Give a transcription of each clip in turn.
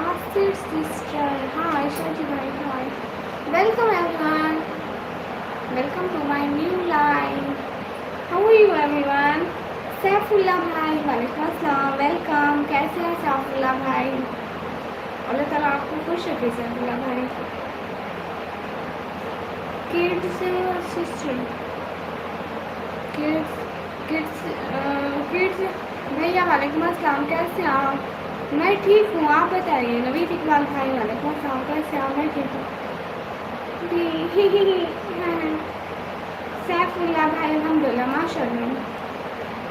Asir sister. Hi, Shaji bhai. Hi. Welcome everyone. Welcome to my new live. How are you everyone? Saifullah भाई वालेकुम अस्सलाम. Welcome. कैसे हैं सैफुल्ला भाई? अल्लाह ताला आपको खुश रखे सैफुल्ला भाई. Kids sister. किड्स किड्स भैया वालेकुम अस्सलाम. कैसे हैं आप? मैं ठीक हूँ. आप बताइए. नवीद इकबाल भाई वालेकुम अस्सलाम. कैसे हैं आप? मैं ठीक हूँ. सैफुल्ला भाई अल्हम्दुलिल्लाह माशाअल्लाह.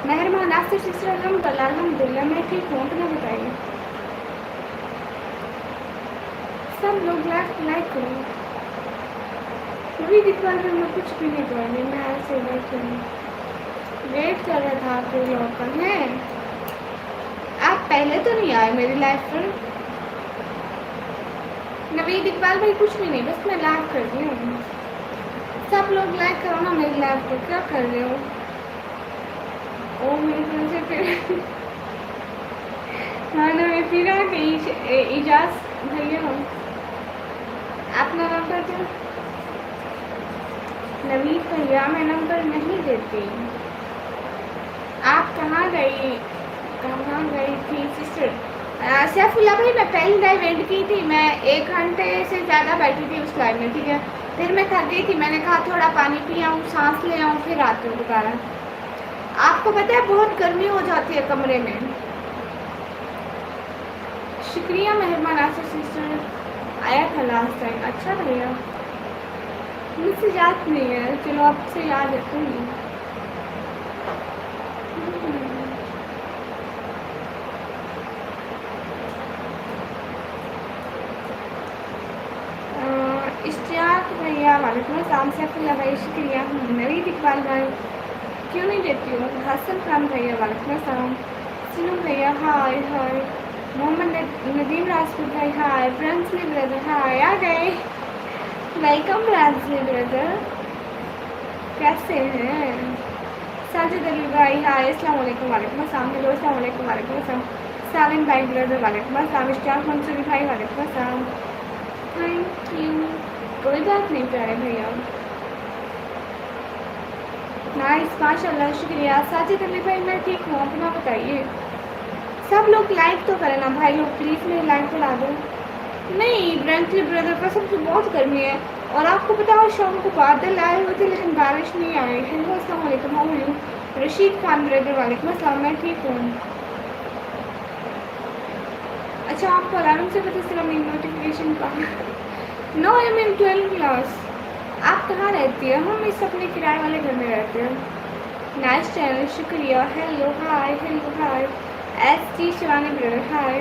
मेहरबान आसिफ सिस्टर अल्हम्दुलिल्लाह मैं ठीक हूँ. अपना बताइए. सब लोग लाइक करो. नवीद इकबाल भाई मैं कुछ भी नहीं कर रही. मैं ऐसे बैठी हूँ. वेट कर रहा था आपके लोग का. है आप पहले तो नहीं आए मेरी लाइफ पर. नवीद इकबाल भाई कुछ भी नहीं, बस मैं लाइव कर रही हूँ. सब लोग लाइक करो ना मेरी लाइव पर. क्या कर रहे हो? ओ मेरे ख्याल से फिर हाँ ना मैं फिर आ गई. इजाज भैया अपना नंबर दो. नवीद भैया मैं नंबर नहीं देती. आप कहाँ गई थी सिस्टर? सैफुल्ला भाई मैं पहली लाइव एंड की थी. मैं 1 घंटे से ज़्यादा बैठी थी उस लाइव में. ठीक है, फिर मैं थक गई थी. मैंने कहा थोड़ा पानी पी आऊँ, सांस ले आऊँ, फिर आती हूँ दोबारा. आपको पता है बहुत गर्मी हो जाती है कमरे में. शुक्रिया मेहरबान आसिफ सिस्टर. आया था लास्ट टाइम. अच्छा भैया मुझसे याद नहीं है. चलो आपसे याद रखूँगी. इश्तियाक भैया वालेकुम अस्सलाम. सैफुल्ला भाई शुक्रिया. नवीद इकबाल भाई क्यों नहीं देती हूँ. हसन खान भैया वालेकुम अस्सलाम. सिनू भैया हाय हाय. मोहम्मद नदीम राजपूत भाई हाय. ब्रांसली ब्रदर हाय. आ गए. वेलकम ब्रांसली ब्रदर. कैसे हैं? साजिद अली भाई हाय. अस्सलाम वालेकुम. वालेकुम अस्सलाम. हेलो अस्सलाम वालेकुम. वालेकुम अस्सलाम. सालिम भाई ब्रदर वालेकुम अस्सलाम. इश्तियाक मंसूरी भाई वालेकुम अस्सलाम. Thank you. कोई बात नहीं प्यारे भैया. नाइस माशाल्लाह शुक्रिया. साजिद अली भाई मैं ठीक हूँ. अपना बताइए. सब लोग लाइक तो करें ना भाई लोग प्लीज़. मेरे लाइक बढ़ा दो. नहीं ब्रेंटली ब्रदर का सबसे बहुत गर्मी है. और आपको पता है शाम को बादल आए हुए थे लेकिन बारिश नहीं आई. हेलो अस्सलाम वालेकुम. How are you? Rashid Khan brother वालेकुम अस्सलाम. मैं ठीक हूँ. अच्छा आपको अलार्म से पता चला मेरी नोटिफिकेशन का? No I am in 12 class. आप कहाँ रहती है? हम इस अपने किराए वाले घर में रहते हैं. नाइस चैनल शुक्रिया. Hello hi. Hello hi. S T Shivani brother हाय.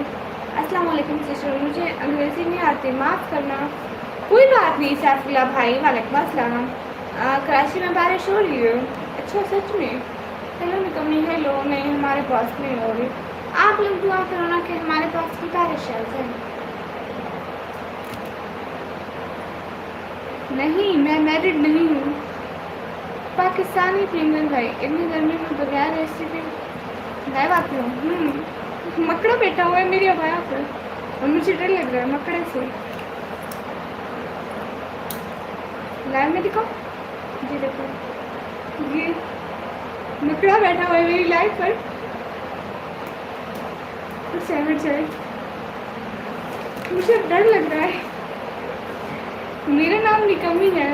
अस्सलाम वालेकुम सिस्टर. मुझे अंग्रेज़ी नहीं आती माफ़ करना. कोई बात नहीं. सैफुल्ला भाई वालेकुम अस्सलाम. कराची में बारिश हो रही है? अच्छा सच में? हेलो निकम्मी. हेलो नहीं हमारे पास नहीं हो रही. आप लोग दुआ करो ना कि हमारे पास की बारिश आ जाए. नहीं मैं मैरिड नहीं हूँ. पाकिस्तानी सिंगल भाई. इतनी गर्मी में बगैर रेसिपी नए बात हूँ. मकड़ा बैठा हुआ है मेरी अबाया पर और मुझे डर लग रहा है मकड़े से. लाइव में दिखाओ. जी देखो ये मकड़ा बैठा हुआ है मेरी लाइव पर. मुझे डर लग रहा है. मेरा नाम निकम्मी है.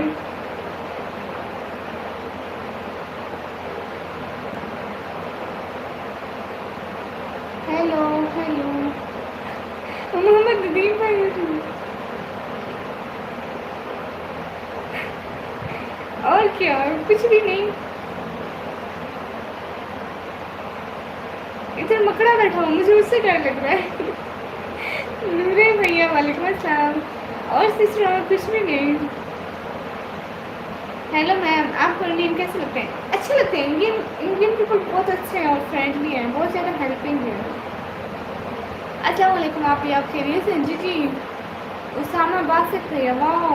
Hello hello. मोहम्मद नदीम भाई और क्या कुछ भी नहीं. इधर मकड़ा बैठा हूँ मुझे उससे डर लग रहा है. नूरे भैया वालेकुम अस्सलाम. और सिस्टर और कुछ भी नहीं. Hello ma'am. आपको इंडियन कैसे लगते हैं? अच्छे लगते हैं. इंडियन पीपल बहुत अच्छे हैं और फ्रेंडली हैं. बहुत ज़्यादा हेल्पिंग है. अस्सलाम वालेकुम. आप ये आप खैरियत हैं? जी जी. उसामा बासित भैया वाह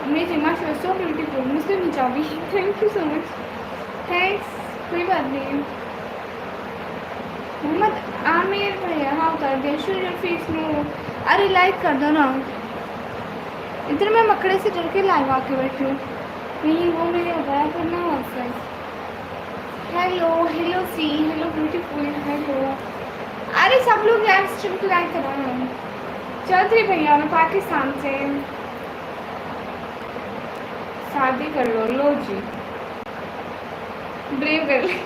अमेजिंग माशाल्लाह सो ब्यूटीफुल. मुस्लिम हिजाबी. Thank you so much. Thanks. कोई बात नहीं. मोहम्मद आमिर भैया हाँ कर दिया। Show your face no. अरे लाइक कर दो ना। इधर मैं मकड़े से डर के लाइव आके बैठी हूँ। नहीं वो मेरे बताया करना है। Hello hello see hello beautiful hello. अरे सब लोग लाइव स्ट्रीम को लाइक कर रहे हैं। चौधरी भैया मैं पाकिस्तान से। शादी कर लो जी। ब्रेव कर ले।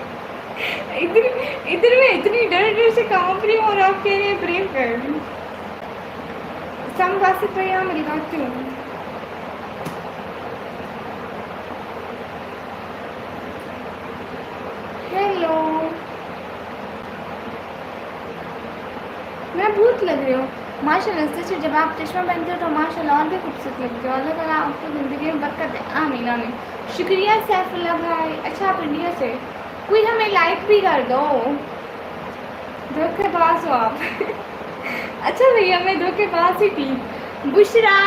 इधर इधर मैं इतनी डर से कांप रही हूँ और आप कह रहे हैं ब्रेव कर। समवासित भैया मिलवाती हूँ। हेलो मैं भूत लग रही हूँ माशाल्लाह से। जब आप चश्मा पहनते हो तो माशाल्लाह और भी खूबसूरत लगते हो। अल्लाह ताला आपको ज़िंदगी में बरकत दे। आमीन आमीन। शुक्रिया सैफुल्लाह भाई। अच्छा आप इंडिया से। कोई हमें लाइक भी कर दो। धोखेबाज हो आप। अच्छा भैया मैं धोखेबाज ही थी। बुशरा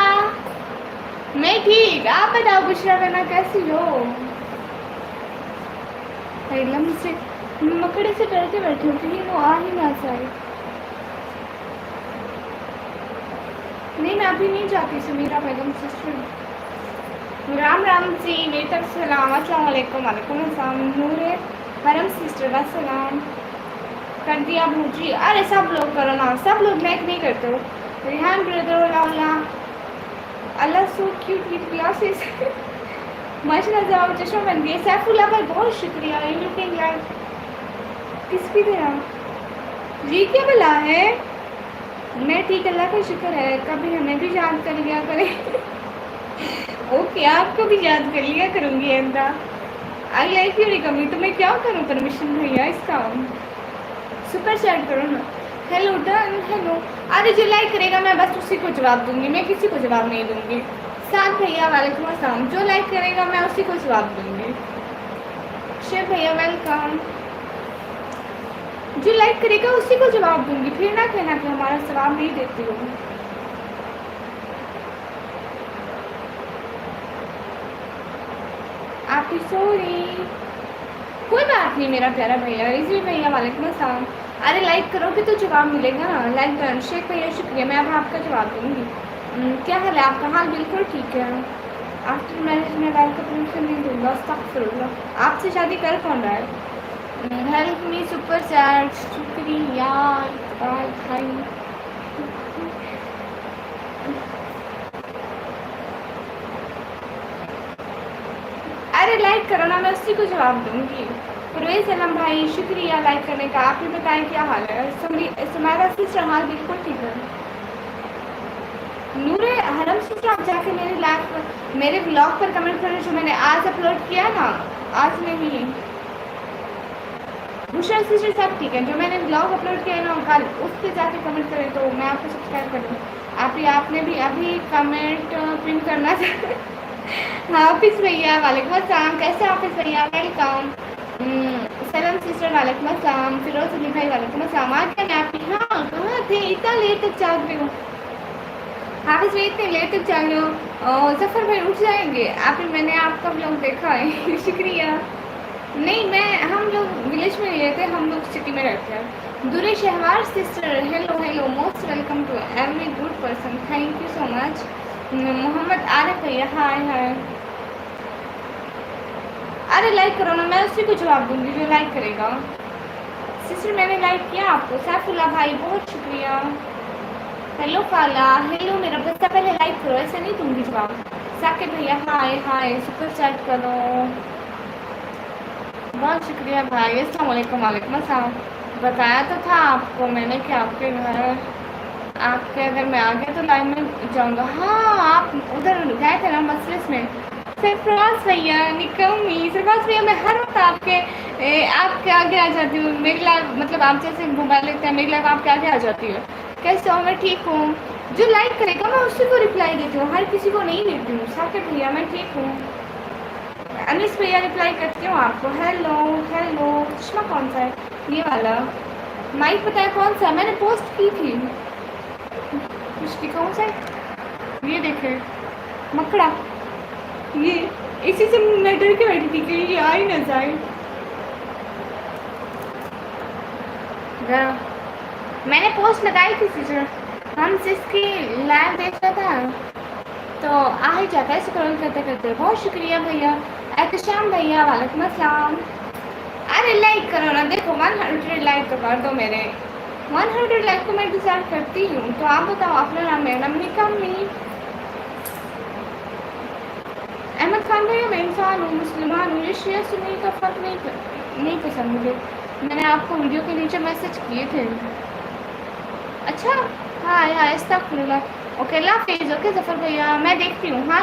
मैं ठीक। आप बताओ बुशरा बना कैसी हो। लम से मकड़े से डर के बैठी हूँ कहीं वो आ ही ना जाए। नहीं मैं अभी नहीं जाती समीरा बेगम सिस्टर। राम राम जी मेरी तरफ सलाम। अस्सलाम वालेकुम। वालेकुम अस्सलाम। नूर हरम सिस्टर का सलाम कर दिया भूजी। अरे सब लोग करो ना। सब लोग लाइक नहीं करते हो। Rihan brother Allah so cute with glasses. माशाल्लाह जाओ चश्मा बन गया। सैफुल्लाह भाई बहुत शुक्रिया। यू लुकिंग लाइक किसकी तरह जी क्या भला है। मैं ठीक अल्लाह का शुक्र है। कभी हमें भी याद कर लिया करें। ओके आपको भी याद कर लिया करूँगी अंदा। I like you रिकमी। तो मैं क्या करूँ परमिशन भैया इसका। सुपर चैट करो ना। Hello done hello. अरे जो लाइक करेगा मैं बस उसी को जवाब दूंगी। मैं किसी को जवाब नहीं दूंगी। साथ भैया वालेकुम अस्सलाम। जो लाइक करेगा मैं उसी को जवाब दूंगी। शिव भैया वेलकम। जो लाइक करेगा उसी को जवाब दूंगी। फिर ना कहना कि हमारा जवाब नहीं देती हो। आप सॉरी कोई बात नहीं मेरा प्यारा भैया। रिजवी भैया वालेकुम अस्सलाम। अरे लाइक करोगे तो जवाब मिलेगा ना। Like done. शेख भैया शुक्रिया। मैं अब आपका जवाब दूंगी। क्या हाल है आपका। हाल बिल्कुल ठीक है। आफ्टर मैरिज में लाइफ का परमिशन नहीं दूंगा। अस्तगफिरुल्लाह। आपसे शादी कर कौन रहा है। हेल्प मी सुपर चैट शुक्रिया भाई। अरे लाइक करो ना मैं उसी को जवाब दूंगी। परवेज अलम भाई शुक्रिया लाइक करने का। आप ही बताएं क्या हाल है। सुमारा सिस्टर हाल बिल्कुल ठीक है। नूरे हरम सिस्टर आप जाके मेरे ब्लॉग पर कमेंट करें जो मैंने आज अपलोड किया ना। आज नहीं बुशरा सिस्टर सब ठीक है। जो मैंने ब्लॉग अपलोड किया ना कल उस पर जाके कमेंट करें तो मैं आपको सब्सक्राइब कर दूँ। आपने भी अभी कमेंट पिन करना चाहिए। हाफिज़ भैया वालेकुम अस्सलाम। कैसे हाफिज़ भैया वेलकम। सलाम सिस्टर वालेकुम अस्सलाम। फिरोज अली भाई वालेकुम अस्सलाम। आ गया मैं आपकी। हाँ कहाँ थे इतना लेट तक जाग रही हूँ। हाफिज़ भाई इतने लेट तक जाग रहे हो। जफ़र भाई उठ जाएंगे। मैंने आपका ब्लॉग देखा है। शुक्रिया। नहीं मैं हम लोग विलेज में नहीं रहते। हम लोग सिटी में रहते हैं। Durre Shahwar sister hello hello most welcome to every good person. Thank you so much. Mohammad Arif भैया हाय हाय। अरे लाइक करो ना मैं उसी को जवाब दूंगी जो लाइक करेगा। सिस्टर मैंने लाइक किया आपको। सैफुल्लाह भाई बहुत शुक्रिया। हेलो फाला हेलो मेरा बच्चा पहले लाइक करो ऐसे नहीं दूंगी जवाब। साकिब भैया हाय हाय सुपर चैट करो। बहुत शुक्रिया भाई। अस्सलाम वालेकुम। वालेकुम अस्सलाम। बताया तो था आपको मैंने कि आपके अगर मैं आ गया तो लाइव में जाऊंगा। हाँ आप उधर गए थे ना मसलिस में। सरफराज भैया निकमी सरफराज भैया मैं हर वक्त आपके आगे आ जाती हूँ। मेरी लाइव मतलब आप जैसे मोबाइल लेते हैं मेरी लाइव आपके आगे आ जाती है। कैसे हो। मैं ठीक हूँ। जो लाइक करेगा मैं उसी को रिप्लाई देती हूँ। हर किसी को नहीं देती हूँ। साकिब भैया मैं ठीक हूँ। अनिस भैया रिप्लाई करती हूँ आपको। Hello hello. चश्मा कौन सा है ये वाला। माइक पता है कौन सा मैंने पोस्ट की थी। उसकी कौन सा है ये देखे मकड़ा। ये इसी से मैं डर के बैठी थी कि ये आ ही ना जाए। मैंने पोस्ट लगाई थी सिस्टर, हम जिसकी लाइव देख रहा था तो आ ही जाता है स्क्रॉल करते करते। बहुत शुक्रिया भैया। एहतशाम भैया वालेकुम अस्सलाम। अरे लाइक करो ना, देखो 100 लाइक तो कर दो मेरे। 100 लाइक को मैं डिज़र्व करती हूँ। तो आप बताओ अपना नाम। मेरा नाम निकम्मी। अहमद खान भैया मैं इंसान हूँ, मुसलमान हूँ, ये शिया सुन्नी का फ़र्क नहीं पसंद मुझे। मैंने आपको वीडियो के नीचे मैसेज किए थे। अच्छा हाँ यार अस्तगफुरुल्लाह। ओके अल्लाह हाफिज़। ओके जफ़र भैया मैं देखती हूँ। हाँ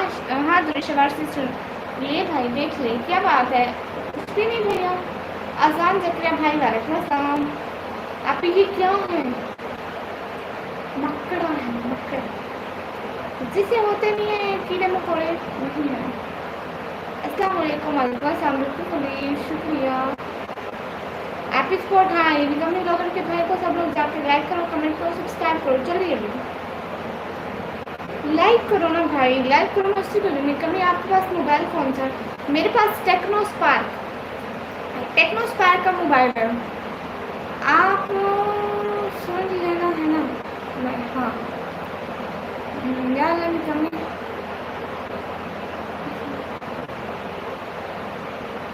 हाँ दुरुशवार से सुन ये भाई, देख ले क्या बात है। कुछ भी नहीं भैया। आज़ान ज़करिया भाई वालेकुम अस्सलाम। आप ये क्या है? मक्कड़ा है मक्कड़ा, जिसे होते नहीं है कीड़े मकोड़े नहीं है। अस्सलाम वालेकुम वालेकुम अस्सलाम। बिल्कुल शुक्रिया। एपी स्पॉट हाँ ये भी कम ब्लॉगर के भाई को सब लोग जाकर लाइक करो, कमेंट करो, सब्सक्राइब करो। चलिए अभी लाइक करो ना भाई, लाइक करो ना। उससे तो नहीं कमी। आपके पास मोबाइल कौन सा? मेरे पास टेक्नो स्पार्क का मोबाइल है। आप समझ लेना है ना। मैं हाँ यार कमी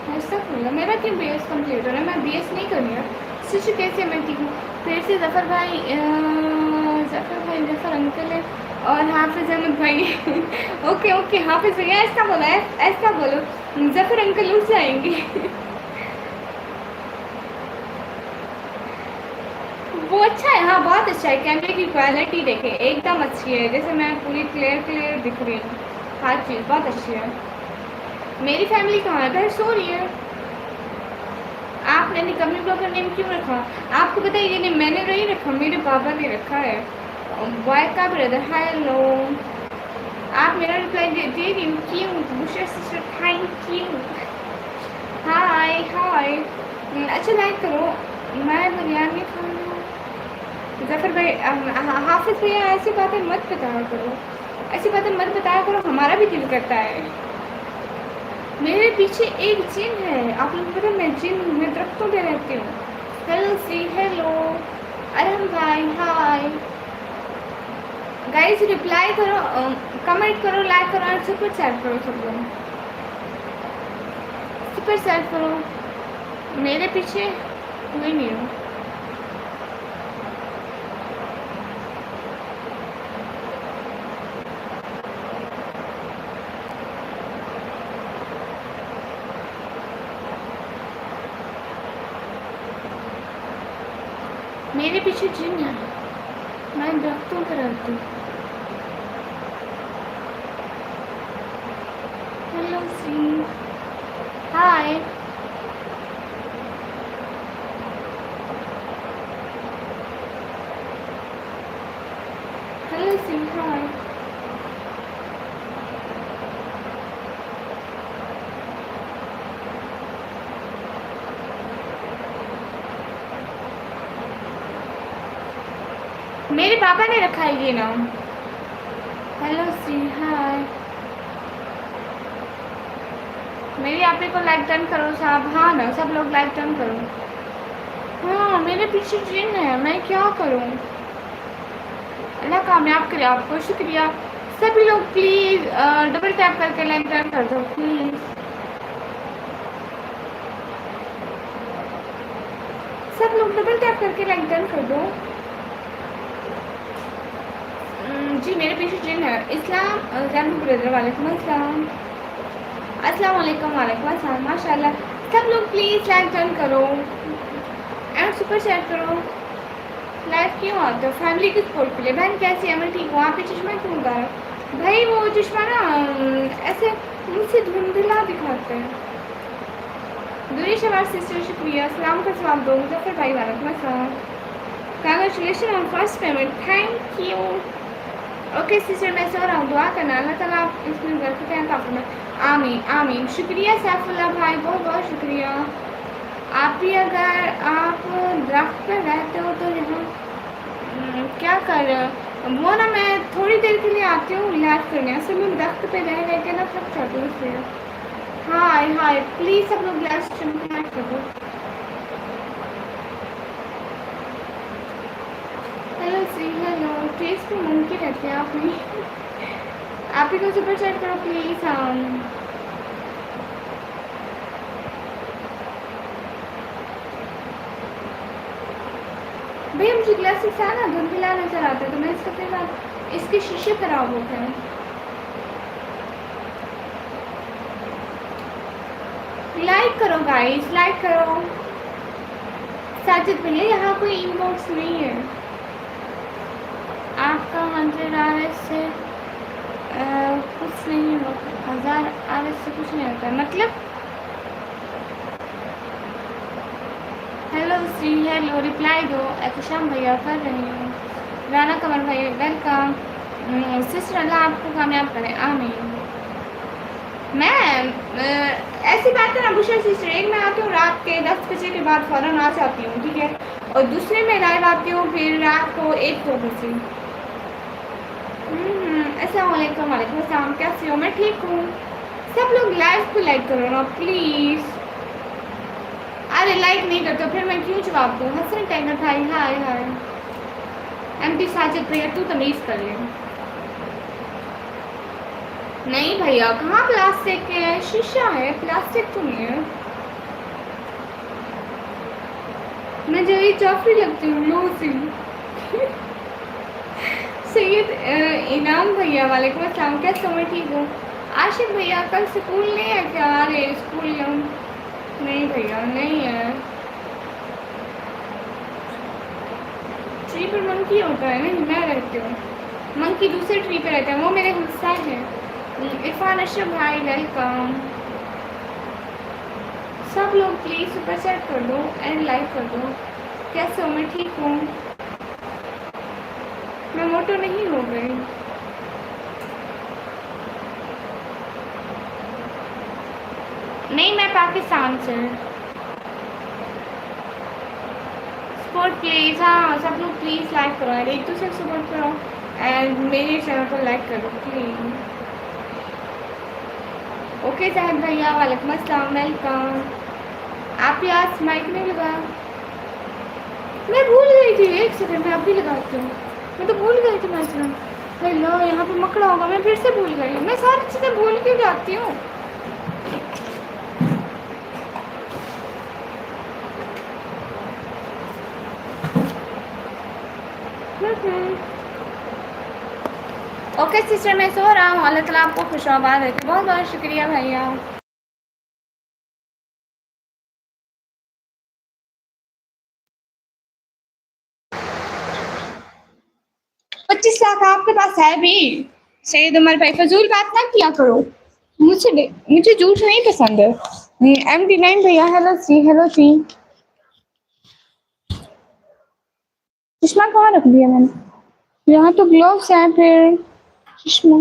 ऐसा खोला। मेरा क्यों BS कंप्लीट हो रहा है? मैं BS नहीं करनी है। शिशु कैसे मैं ठीक हूँ। फिर से जफ़र भाई जफ़र अंकल है और हाफिज़ अहमद भाई ओके ओके हाफिज़ भैया ऐसा बोला है, ऐसा बोलो। जफ़र अंकल उठ जाएंगे वो अच्छा है। हाँ बहुत अच्छा है। कैमरे की क्वालिटी देखे एकदम अच्छी है। जैसे मैं पूरी क्लियर दिख रही हूँ। हर चीज़ बहुत अच्छी है। मेरी फैमिली कहाँ है? घर सो रही है। आपने निकम्मी ब्लॉगर नेम क्यों रखा? आपको पता है ये नेम मैंने नहीं रखा, मेरे बाबा ने रखा है। बॉय का ब्रदर हेलो। आप मेरा रिप्लाई दे रही हूँ क्यों? Bushra sister thank you. Hi hi. अच्छा लाइक करो। मैं बिरयानी खाऊंगा। जफ़र भाई हाफिज़ भैया ऐसी बातें मत बताया करो, ऐसी बातें मत बताया करो, हमारा भी दिल करता है। मेरे पीछे एक जिन है। आप लोगों को पता मैं जिन हूँ, मैं दरख्तों पे रहती हूँ। Hello see hello. अरहम भाई हाय। गाइस रिप्लाई करो, कमेंट करो, लाइक करो और सुपर चैट करो। सब लोग सुपर चैट करो। मेरे पीछे कोई नहीं हो। मेरे पीछे जिन है, मैं दरख्तों पर रहती हूँ। हेलो सी हाय। हेलो सी हाय। मेरे पापा ने रखा है ये नाम। हेलो सी हाय। मेरी आप को लाइक डन करो साहब। हाँ ना सब लोग लाइक डन करो। हाँ मेरे पीछे जिन है, मैं क्या करूँ? अल्लाह कामयाब करे आपको। शुक्रिया। सभी लोग प्लीज़ डबल टैप करके लाइक डन कर दो प्लीज़। सब लोग डबल टैप करके लाइक डन कर दो। जी मेरे पीछे जिन है। इस्लाम जानू ब्रदर वालेकुम अस्सलाम। अस्सलाम वालेकुम वालेकुम अस्सलाम। माशाल्लाह। सब लोग प्लीज़ लाइक डन करो एंड सुपर चैट करो। लाइव क्यों आते हो? फैमिली की सपोर्ट के लिए। बहन कैसी है? मैं ठीक हूँ। आप पे चश्मा क्यों उतारा? भाई वो चश्मा ना ऐसे मुझसे धुंधला दिखाते हैं। दुनिया शबार सिस्टर शुक्रिया। सलाम का जवाब दो। मुजफ्फर भाई वालेकुम अस्सलाम। Congratulation on first payment. Thank you. Okay sister मैं सो रहा हूँ। दुआ करना अल्लाह ताला आप इसमें बरकत है काफ़ी में। आमीन आमीन। शुक्रिया सैफुल्लाह भाई, बहुत बहुत शुक्रिया। आप भी अगर आप दरख्त पर रहते हो तो यहाँ क्या कर रहे हो? वो ना मैं थोड़ी देर के लिए आती हूँ लाइव करने। असल में दरख्त पे रह के ना थक जाती हूँ इसलिए। हाय हाय प्लीज़ सब लोग लाइव स्ट्रीम कनेक्ट कर दो। हेलो टेस्ट पे मंकी रहते हैं आप नहीं। आप ही को सुपर चैट करो प्लीज। भैया मुझे ग्लासेस है ना धुंधला नजर आता है तो मैं इसका फिर इसके शीशे खराब हो गए। लाइक करो गाइस, लाइक करो। साजिद भैया यहाँ कोई इनबॉक्स नहीं है। आपका 100 आरएस से कुछ नहीं होता, 1000 आरएस से कुछ नहीं होता मतलब। हेलो श्री, हेलो रिप्लाई दो। एहतशाम भैया कर रही हूँ। राना कमर भाई वेलकम। सिस्टर अल्लाह आपको कामयाब करे, आमीन। मैं ऐसी बात है ना बुशरा सिस्टर, एक मैं आती हूँ रात के 10 बजे के बाद फ़ौरन आ जाती हूँ, ठीक है, और दूसरे में लाइव आती हूँ फिर रात को 1-2 बजे। अस्सलाम वालेकुम। वालेकुम अस्सलाम, कैसे हो? मैं ठीक हूँ। सब लोग लाइव को लाइक करो ना प्लीज़। अरे लाइक नहीं करते फिर मैं क्यों जवाब दूँ? हसन टाइगर भाई हाय हाय। एमपी साजिद भैया तू तमीज़ कर ले। नहीं भैया कहाँ प्लास्टिक है, शीशा है, प्लास्टिक तो नहीं है। मैं जरी चौफरी लगती हूँ लो सी। सैयद इनाम भैया वालेकुम अस्सलाम, कैसे हो? मैं ठीक हूँ। आशिफ भैया कल स्कूल नहीं है क्या? अरे स्कूल नहीं भैया नहीं है। ट्री पर मंकी होता है? नहीं मैं रहती हूँ, मंकी दूसरे ट्री पे रहता है, वो मेरे हिस्सा है। इरफान अशरफ भाई वेलकम। सब लोग प्लीज़ सुपर चैट कर दो एंड लाइक कर दो। कैसे हो? मैं ठीक हूँ। मैं मोटो नहीं हो गई। नहीं मैं पाकिस्तान से। सपोर्ट प्लीज़, हाँ सब लोग प्लीज़ लाइक करो एंड एक दूसरे को सपोर्ट करो एंड मेरे चैनल को लाइक करो प्लीज़। ओके साहब भैया वालेकुम अस्सलाम वेलकम। आप आज माइक नहीं लगा? मैं भूल गई थी, एक सेकंड में अभी लगाती हूँ। मैं तो भूल गई थी माइक में। हेलो यहाँ पे मकड़ा होगा, मैं फिर से भूल गई। मैं सारी चीज़ें भूल क्यों जाती हूँ? ओके सिस्टर मैं सो रहा हूँ। अल्लाह ताला आपको खुशआबाद रखे। बहुत बहुत शुक्रिया भैया। 25 लाख आपके पास है भी? सैयद उमर भाई फजूल बात ना किया करो, मुझे झूठ नहीं पसंद है। MD9 भैया हेलो सी, हेलो सी। चश्मा कहाँ रख दिया मैंने? यहाँ तो ग्लोव्स हैं फिर चश्मा।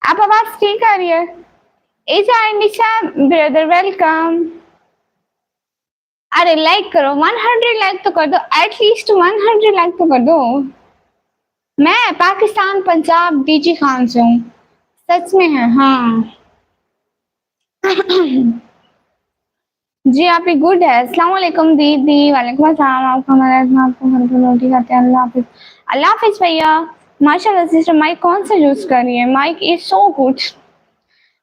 आप आवाज ठीक आ रही है? इजा निशा ब्रदर वेलकम। अरे लाइक करो, 100 लाइक तो कर दो, एटलीस्ट 100 लाइक तो कर दो। मैं पाकिस्तान पंजाब डीजी खान से हूँ। सच में है हाँ। जी आप ही गुड है। अस्सलाम वालेकुम दीदी। वालेकुम अस्सलाम। आपको हमारा आपको घर पर रोटी खाते हैं। अल्लाह हाफिज। अल्लाह हाफिज भैया। माशाल्लाह सिस्टर माइक कौन सा यूज कर रही है? Mic is so good.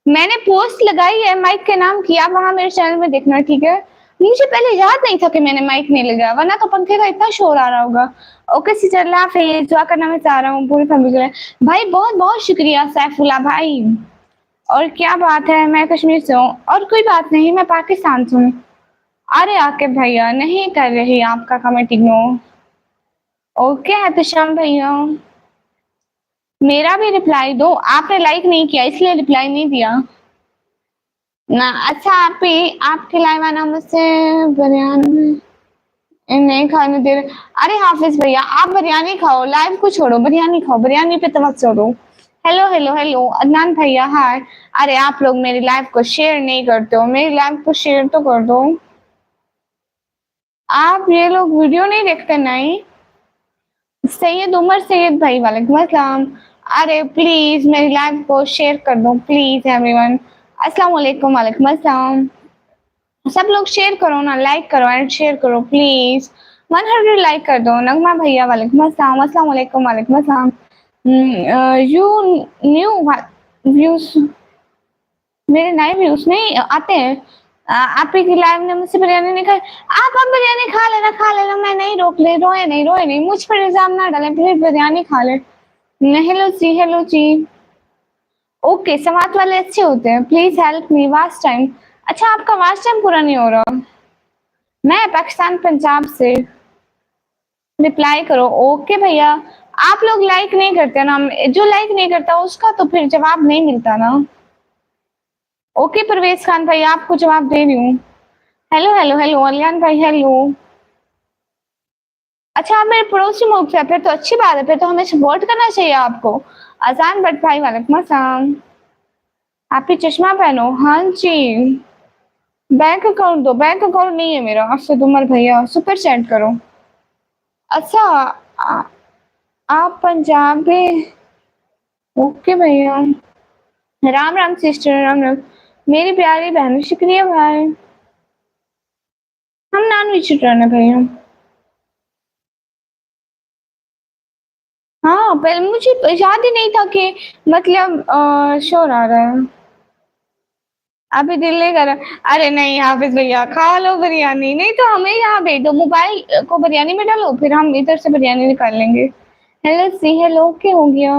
मैंने पोस्ट लगाई है माइक के नाम की, आप वहाँ मेरे चैनल में देखना ठीक है। मुझे पहले याद नहीं था कि मैंने माइक नहीं लगाया, वरना तो पंखे का इतना शोर आ रहा होगा। ओके सिस्टर अल्लाह हाफिज। दुआ करना मैं चाह रहा हूँ पूरी फैमिली के लिए। भाई बहुत बहुत शुक्रिया सैफुल्ला भाई। और क्या बात है, मैं कश्मीर से हूँ। और कोई बात नहीं, मैं पाकिस्तान से हूँ। अरे आकिब भैया नहीं कर रही आपका कमेंट इग्नोर। ओके एहतशाम भैया मेरा भी रिप्लाई दो। आपने लाइक नहीं किया इसलिए रिप्लाई नहीं दिया ना। अच्छा आप ही आपके लाइव आना मुझसे बिरयानी नहीं खाने दे रहे। अरे हाफिज भैया आप बिरयानी खाओ, लाइव को छोड़ो, बिरयानी खाओ, बिरयानी पे तवज्जो दो। हेलो हेलो हेलो अदनान भैया हाय। अरे आप लोग मेरी लाइव को शेयर नहीं करते हो, मेरी लाइव को शेयर तो कर दो। आप ये लोग वीडियो नहीं देखते नहीं? सैयद उमर सैयद भाई वालेकुम अस्सलाम। अरे प्लीज मेरी लाइव को शेयर कर दो प्लीज एवरीवन। अस्सलाम वालेकुम। वालेकुम अस्सलाम। सब लोग शेयर करो ना, लाइक करो एंड शेयर करो प्लीज। 100 लाइक कर दो। नगमा भैया वालेकुम अस्सलाम, अस्सलाम वालेकुम, वालेकुम अस्सलाम। यू न्यू व्यूज, मेरे नए व्यूज नहीं आते हैं। आप ही की लाइव ने मुझसे बिरयानी नहीं खाई। आप बिरयानी खा लेना, खा लेना, मैं नहीं रोक ले, रोए नहीं, रोए नहीं, मुझ पर इल्जाम ना डालें प्लीज, बिरयानी खा ले। हेलो जी, हेलो जी। ओके, समाज वाले अच्छे होते हैं। Please help me vast time. अच्छा, आपका वास्ट टाइम पूरा नहीं हो रहा। मैं पाकिस्तान पंजाब से। रिप्लाई करो। ओके भैया, आप लोग लाइक नहीं करते ना, जो लाइक नहीं करता उसका तो फिर जवाब नहीं मिलता ना। ओके परवेज खान भाई, आपको जवाब दे रही हूँ। हेलो हेलो हेलो अलियान भाई, हेलो। अच्छा, आप मेरे पड़ोसी मुल्क से, फिर तो अच्छी बात है, फिर तो हमें सपोर्ट करना चाहिए आपको। अजान भट्ट भाई वालेकुम अस्सलाम। आप ही चश्मा पहनो। हाँ जी, बैंक अकाउंट दो। बैंक अकाउंट नहीं है मेरा। असद उमर भैया सुपर चैट करो। अच्छा, आ, आप पंजाबी। ओके भैया। राम राम सिस्टर, राम राम मेरी प्यारी बहन, शुक्रिया भाई। हम नॉन वेजिटेरियन है भैया। हाँ, पहले मुझे याद ही नहीं था कि मतलब शोर आ रहा है। अभी दिल नहीं कर रहा। अरे नहीं हाफिज भैया, खा लो बिरयानी, नहीं तो हमें यहाँ भेज दो, मोबाइल को बिरयानी में डालो, फिर हम इधर से बिरयानी निकाल लेंगे। हेलो सी, हेलो, क्या हो गया?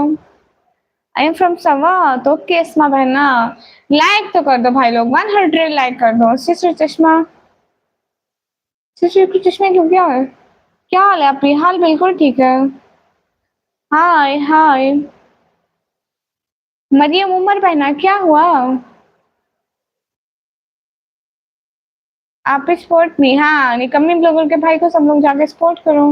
आई एम फ्रॉम सवा। तो ओके अस्मा बहना, लाइक तो कर दो भाई लोग, 100 लाइक कर दो। सिस्टर चश्मा, सिस्टर की चश्मे क्यों, क्या है? क्या हाल है आपकी? हाल बिल्कुल ठीक है। हाय हाय मरियम उमर बहना, क्या हुआ? आप सपोर्ट मी, हाँ निकम्मी ब्लॉगर के भाई को सब लोग जाके सपोर्ट करो।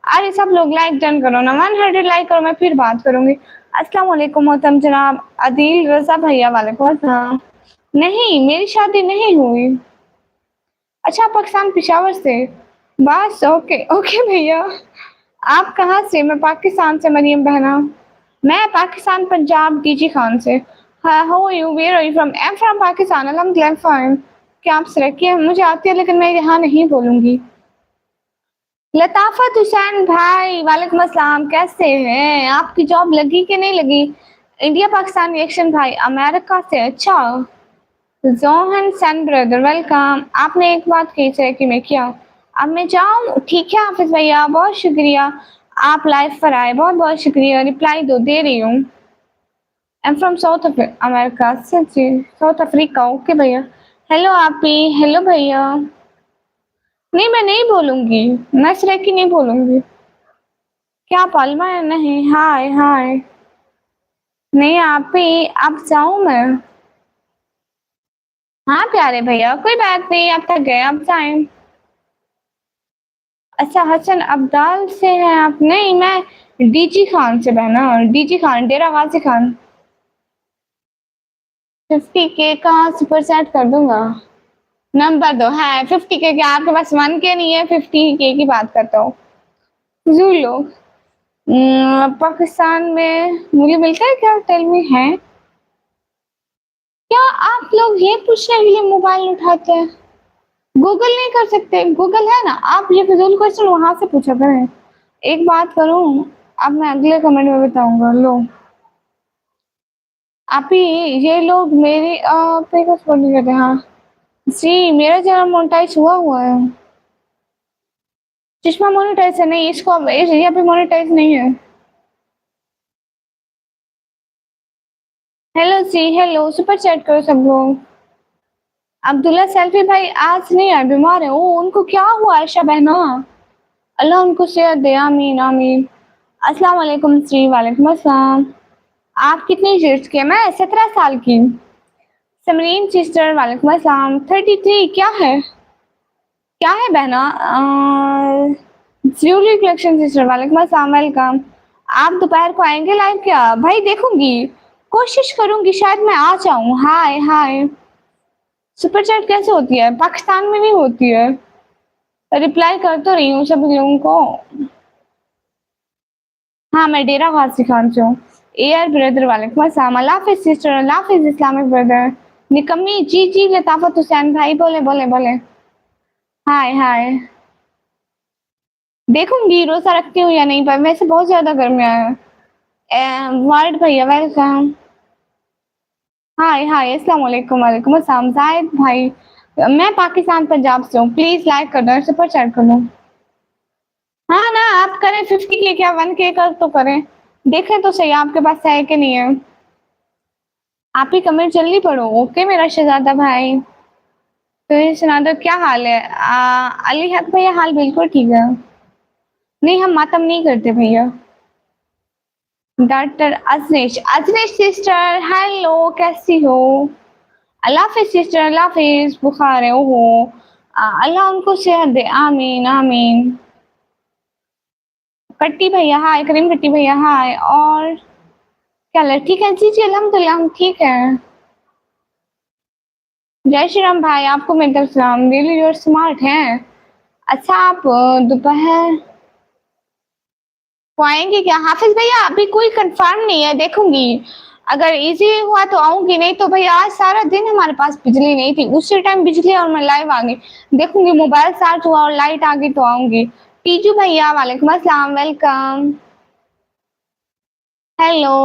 अरे सब लोग लाइक डन करो ना, 100 लाइक करो, मैं फिर बात करूंगी। अस्सलाम वालेकुम मोहतरम जनाब आदिल रजा भैया, वालेकुम अस्सलाम। नहीं, मेरी शादी नहीं हुई। अच्छा, पाकिस्तान पेशावर से। बस ओके ओके भैया। आप कहाँ से? मैं पाकिस्तान से मरियम बहना। मैं पाकिस्तान पंजाब डीजी खान से। How are you, where are you from? I am from Pakistan, अल्हम्दुलिल्लाह फाइन। क्या आप सिलेक्ट किए? मुझे आती है लेकिन मैं यहाँ नहीं बोलूंगी। लताफत हुसैन भाई वालेकुम अस्सलाम, कैसे हैं? आपकी जॉब लगी कि नहीं लगी? इंडिया पाकिस्तान रिएक्शन भाई अमेरिका से। अच्छा, जोहन सन ब्रदर वेलकम। आपने एक बात कही है कि मैं क्या, अब मैं जाऊं? ठीक है हाफिज भैया, बहुत शुक्रिया, आप लाइव पर आए, बहुत बहुत शुक्रिया। रिप्लाई दो, दे रही हूँ। आई एम फ्रॉम साउथ अमेरिका। सच्ची, साउथ अफ्रीका। ओके भैया। हेलो आप ही, हेलो भैया। नहीं, मैं नहीं बोलूंगी, मैं सिर्फ की नहीं बोलूंगी। क्या पालमा है? नहीं, हाय हाय। नहीं आप ही, अब जाऊं मैं? हाँ प्यारे भैया, कोई बात नहीं, अब तक गए, अब जाएं। अच्छा, हसन अब्दाल से हैं आप? नहीं, मैं डीजी खान से बहना, डीजी खान, डेरा गाजी खान। 50K का सुपर सेट कर दूंगा। नंबर दो है 50K के, आपके पास 1K नहीं है, 50K की बात करता हूँ। जूल लो। पाकिस्तान में मुझे मिलता है क्या? टेल मी है क्या? आप लोग ये पूछने के लिए मोबाइल उठाते हैं? गूगल नहीं कर सकते? गूगल है ना, आप ये फिजूल क्वेश्चन वहां से पूछा करें। एक बात करूं, अब मैं अगले कमेंट में बताऊंगा। लो आप ही, ये लोग मेरी पे को सपोर्ट नहीं करते। हाँ जी, मेरा चैनल मोनेटाइज हुआ है। चश्मा मोनेटाइज है? नहीं, इसको अब यहाँ पे मोनेटाइज नहीं है। Hello ji, hello, super chat करो सब लोग। अब्दुल्ला सेल्फी भाई आज नहीं आए, बीमार है। ओ, उनको क्या हुआ आयशा बहना? अल्लाह उनको सेहत दे, आमीन आमीन। अस्सलाम वालेकुम श्री, वालेकुम अस्सलाम। आप कितनी एज की है? मैं 17 साल की। समरीन सिस्टर वालेकुम अस्सलाम। 33 क्या है? क्या है बहना? ज्वेलरी कलेक्शन सिस्टर वालेकुम अस्सलाम, वेलकम। आप दोपहर को आएंगे लाइव? क्या भाई, देखूंगी, कोशिश करूंगी, शायद मैं आ जाऊं। हाय हाय। सुपर चैट कैसे होती है? पाकिस्तान में नहीं होती है। रिप्लाई कर तो रही हूँ सभी लोगों को। हाँ, मैं डेरा गाजी खान से हूँ। एयर ब्रदर वालेकुम अस्सलाम, अल्लाह हाफिज़ सिस्टर, अल्लाह हाफिज़ इस्लामिक ब्रदर। निकम्मी जी जी लताफत हुसैन भाई बोले बोले बोले हाय हाय देखूंगी रोजा रखती हूँ या नहीं पर वैसे बहुत ज्यादा गर्मियाँ है वर्ड भैया वेलकम हाय हाय अस्सलाम वालेकुम वालेकुम अस्सलाम जाहिद भाई मैं पाकिस्तान पंजाब से हूँ प्लीज लाइक कर दो सुपर चैट कर दो हाँ ना आप करें 50 के क्या 1K कर तो करें देखें तो सही आपके पास है कि नहीं है आप ही कमेंट जल्दी पढ़ो ओके मेरा शहजादा भाई तो ये सुना दो क्या हाल है अली हक भैया हाल बिल्कुल ठीक है नहीं हम मातम नहीं करते भैया doctor Ajanesh Ajanesh sister hello कैसी हो अल्लाह हाफिज सिस्टर अल्लाह हाफिज बुखार है ओहो अल्लाह उनको सेहत दे आमीन आमीन कट्टी भैया हाय करीम कट्टी भैया हाय और क्या हाल है ठीक है जी जी अल्हम्दुलिल्लाह हम ठीक है जय श्री राम भाई आपको मेरी तरफ सलाम रियली यूर स्मार्ट हैं अच्छा आप दोपहर को आएंगे क्या हाफिज भैया अभी कोई कंफर्म नहीं है देखूंगी अगर इजी हुआ तो आऊंगी नहीं तो भैया आज सारा दिन हमारे पास बिजली नहीं थी उसी टाइम बिजली और मैं लाइव आ गई देखूंगी मोबाइल चार्ज हुआ और लाइट आ गई तो आऊंगी टीजू भैया वालेकुम अस्सलाम वेलकम हेलो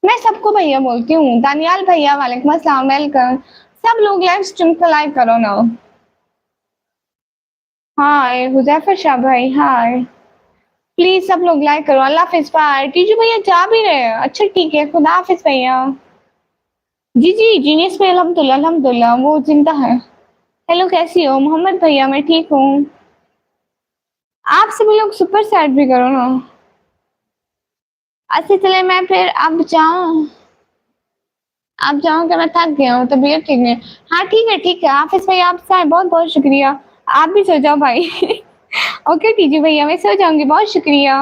मैं सबको भैया बोलती हूँ दानियाल भैया वालेकुम अस्सलाम वेलकम सब लोग लाइव स्ट्रीम को लाइक करो ना हाय हुजैफर शाह भाई हाय प्लीज सब लोग लाइक करो अल्लाह हाफिज बाय टीजू भैया जा भी रहे हैं अच्छा ठीक है खुदा हाफिज भैया जी जी जीनियस पे अल्हम्दुलिल्लाह अल्हम्दुलिल्लाह वो जिंदा है हेलो कैसी हो मोहम्मद भैया मैं ठीक हूँ आप सभी लोग सुपर सैट भी करो ना अच्छा चले मैं फिर अब जाऊँ कि मैं थक गया हूँ तबीयत ठीक नहीं हाँ ठीक है हाफिज भाई आपका बहुत बहुत शुक्रिया आप भी सो जाओ भाई ओके टीजी भैया मैं सो जाऊंगी बहुत शुक्रिया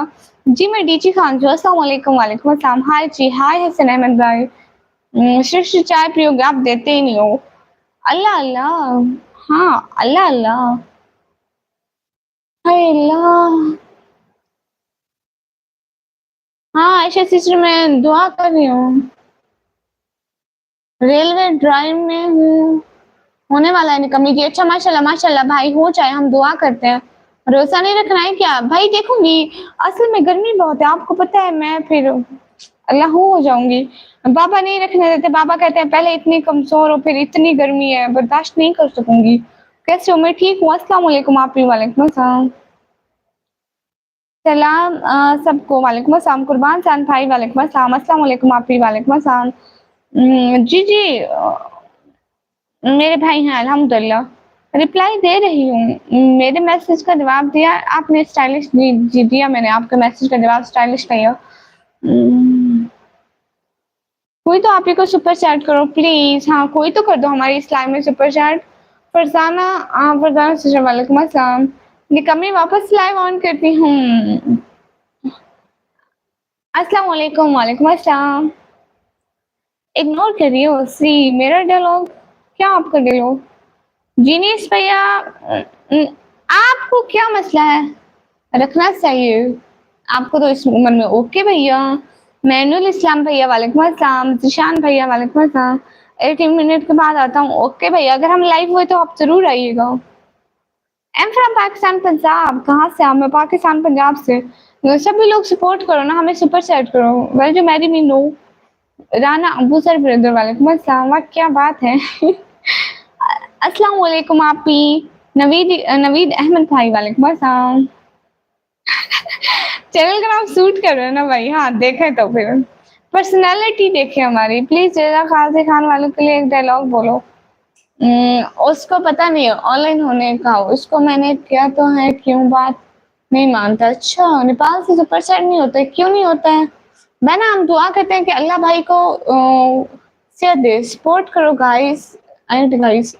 जी मैं डीजी खान जो अस्सलाम वालेकुम वालेकुम अस्सलाम हाय जी हाय हसन अहमद भाई श्रेष्ठ चाय पियोगे आप देते ही नहीं हो अल्लाह अल्लाह हाँ अल्लाह अल्लाह हाय अल्लाह हाँ आयशा सिस्टर मैं दुआ कर रही हूँ रेलवे ड्राइव में हूँ होने वाला है निकम्मी जी अच्छा माशाल्लाह भाई हो जाए हम दुआ करते हैं रोजा नहीं रखना है क्या भाई देखूंगी असल में गर्मी बहुत है आपको पता है मैं फिर अल्लाह हो जाऊंगी बाबा नहीं रखने देते बाबा कहते हैं पहले इतनी कमजोर हो फिर इतनी गर्मी है बर्दाश्त नहीं कर सकूंगी कैसे हो मैं ठीक हूँ अस्सलाम वालेकुम आप भी वालेकुम अस्सलाम सलाम सबको वालेकुम अस्सलाम कुर्बान चांद भाई वालेकुम अस्सलाम अस्सलाम वालेकुम आप भी वालेकुम अस्सलाम जी जी मेरे भाई हैं अल्हम्दुलिल्लाह रिप्लाई दे रही हूँ मेरे मैसेज का जवाब दिया आपने स्टाइलिश जी दिया मैंने आपके मैसेज का जवाब स्टाइलिश दिया कोई तो आप ही को सुपर चैट करो प्लीज हाँ कोई तो कर दो हमारी इस लाइव में सुपर चैट फरजाना सिस्टर वालेकुम अस्सलाम निकम्मी वापस लाइव ऑन करती हूँ अस्सलाम वालेकुम वालेकुम अस्सलाम इग्नोर करिए सी मेरा डायलॉग क्या आपका डायलॉग जीनियस भैया आपको क्या मसला है रखना चाहिए आपको तो इस उम्र में ओके भैया मैनुल इस्लाम भैया वालेकुम अस्सलाम जिशान भैया वालेकुम अस्सलाम 18 मिनट के बाद आता हूँ ओके भैया अगर हम लाइव हुए तो आप जरूर आइएगा एम फ्रॉम पाकिस्तान पंजाब कहाँ से आप मैं पाकिस्तान पंजाब से सभी लोग सपोर्ट करो ना हमें सुपर सेट करो वेल जो marry me know Rana Abu sir brother वालेकुम अस्सलाम वाह क्या बात है अस्सलाम वालेकुम आपी नवीद अहमद भाई वालेकुम अस्सलाम चैनल का नाम सूट कर रहा है ना भाई हाँ देखे तो फिर पर्सनालिटी देखे हमारी प्लीज जरा खालसे खान वालों के लिए एक डायलॉग बोलो उसको पता नहीं है ऑनलाइन होने का उसको मैंने किया तो है क्यों बात नहीं मानता अच्छा नेपाल से सुपर सेट नहीं होता है क्यों नहीं होता है मैं ना हम दुआ करते हैं कि अल्लाह भाई को सेहत दे सपोर्ट करो गाइस एंड गाइस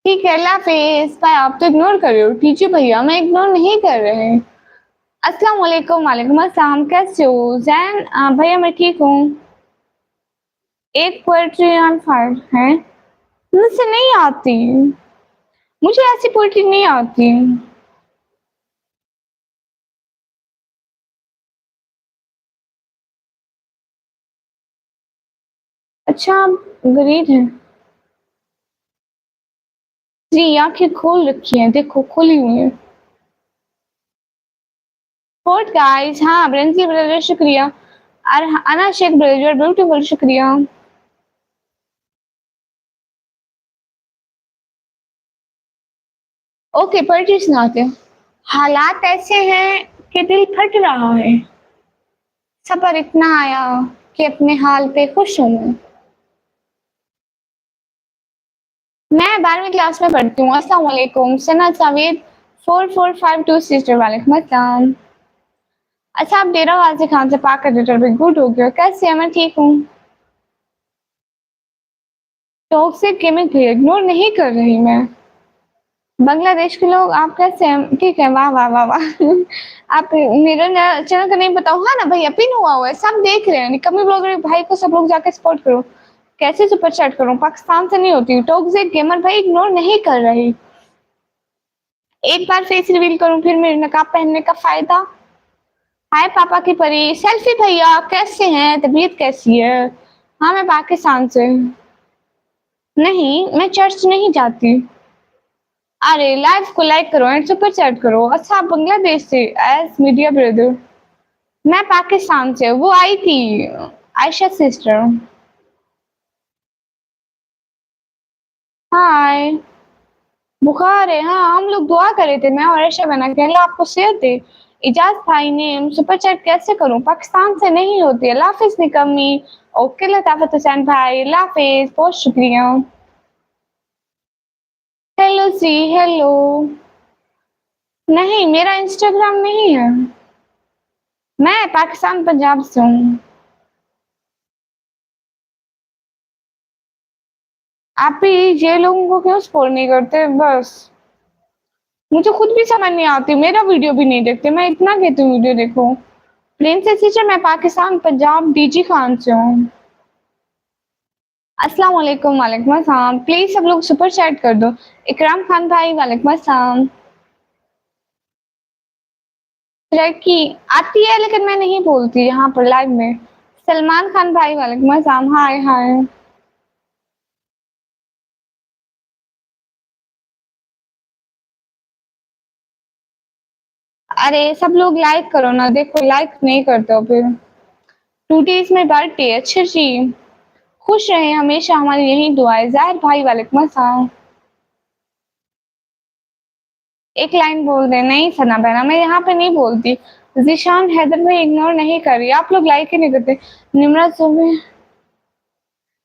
ठीक है अल्लाह हाफिज बाय आप तो इग्नोर कर रहे हो टीचर भैया मैं इग्नोर नहीं कर रहे अस्सलाम वालेकुम वालेकुम अस्सलाम कैसे हो जैन भैया मैं ठीक हूँ एक पोएट्री ऑन फायर है मुझसे नहीं आती मुझे ऐसी पोएट्री नहीं आती अच्छा गरीब है जी, आंखें खोल रखी हैं, देखो खुली हुई है। फोर्थ गाइस, हाँ ब्रेंजी ब्रदर शुक्रिया। और अना शेख ब्रदर ब्यूटीफुल शुक्रिया। ओके पोएट्री सुनाते हैं। हालात ऐसे हैं कि दिल फट रहा है, सबर इतना आया कि अपने हाल पे खुश हूँ मैं 12वीं क्लास में पढ़ती हूँ। अस्सलाम वालेकुम सना जावेद 4452 सिस्टर वालेकुम अस्सलाम। अच्छा आप डेरा गाजी खान से पाक एडिटर भी गुड हो गया कैसे है? मैं ठीक हूँ। टॉक्सिक गेमिंग भी इग्नोर नहीं कर रही मैं। बांग्लादेश के लोग आप कैसे हैं? ठीक है वाह वाह वाह वाह आप मेरा चैनल का नहीं बताओ। हाँ ना भैया पिन हुआ है सब देख रहे हैं। निकम्मी ब्लॉगर भाई को सब लोग जाके सपोर्ट करो। कैसे सुपर चैट करूं? पाकिस्तान से नहीं होती। टॉक्सिक गेमर भाई इग्नोर नहीं कर रही। एक बार फेस रिवील करूं फिर मेरे नकाब पहनने का फायदा। हाय पापा की परी सेल्फी भैया कैसे हैं? तबीयत कैसी है? हाँ मैं पाकिस्तान से। नहीं मैं चर्च नहीं जाती। अरे लाइव को लाइक करो एंड सुपर चैट करो। अच्छा आप बांग्लादेश से एज मीडिया ब्रदर। मैं पाकिस्तान से। वो आई थी आयशा सिस्टर। हाय बुखार है। हाँ हम लोग दुआ करे थे मैं और आयशा बना के अल्लाह आपको सेहत दे। इजाज भाई ने सुपर चैट कैसे करूं? पाकिस्तान से नहीं होती। अल्लाह हाफिज निकम्मी। ओके लताफत हुसैन भाई अल्लाह हाफिज बहुत शुक्रिया। Hello ji hello. नहीं मेरा इंस्टाग्राम नहीं है। मैं पाकिस्तान पंजाब से हूँ। आप भी ये लोगों को क्यों सपोर्ट नहीं करते? बस मुझे खुद भी समझ नहीं आती। मेरा वीडियो भी नहीं देखते। मैं इतना कहती हूँ वीडियो देखो। प्रिंसेस टीचर मैं पाकिस्तान पंजाब डीजी खान से हूँ। अस्सलाम वालेकुम वालेकुम अस्सलाम। प्लीज सब लोग सुपर चैट कर दो। इकराम खान भाई वालेकुम अस्सलाम। लड़की आती है लेकिन मैं नहीं बोलती यहाँ पर लाइव में। सलमान खान भाई वालेकुम अस्सलाम। हाय हाय। अरे सब लोग लाइक करो ना। देखो लाइक नहीं करते हो फिर। टूटी इसमें बर्थडे अच्छा जी। खुश रहे हमेशा हमारी यही दुआ है। जाहिर भाई वालेकुम अस्सलाम। एक लाइन बोल दे। नहीं सना बहना मैं यहाँ पे नहीं बोलती। जीशान हैदर में इग्नोर नहीं कर रही। आप लोग लाइक ही नहीं करते। निमरत सुबह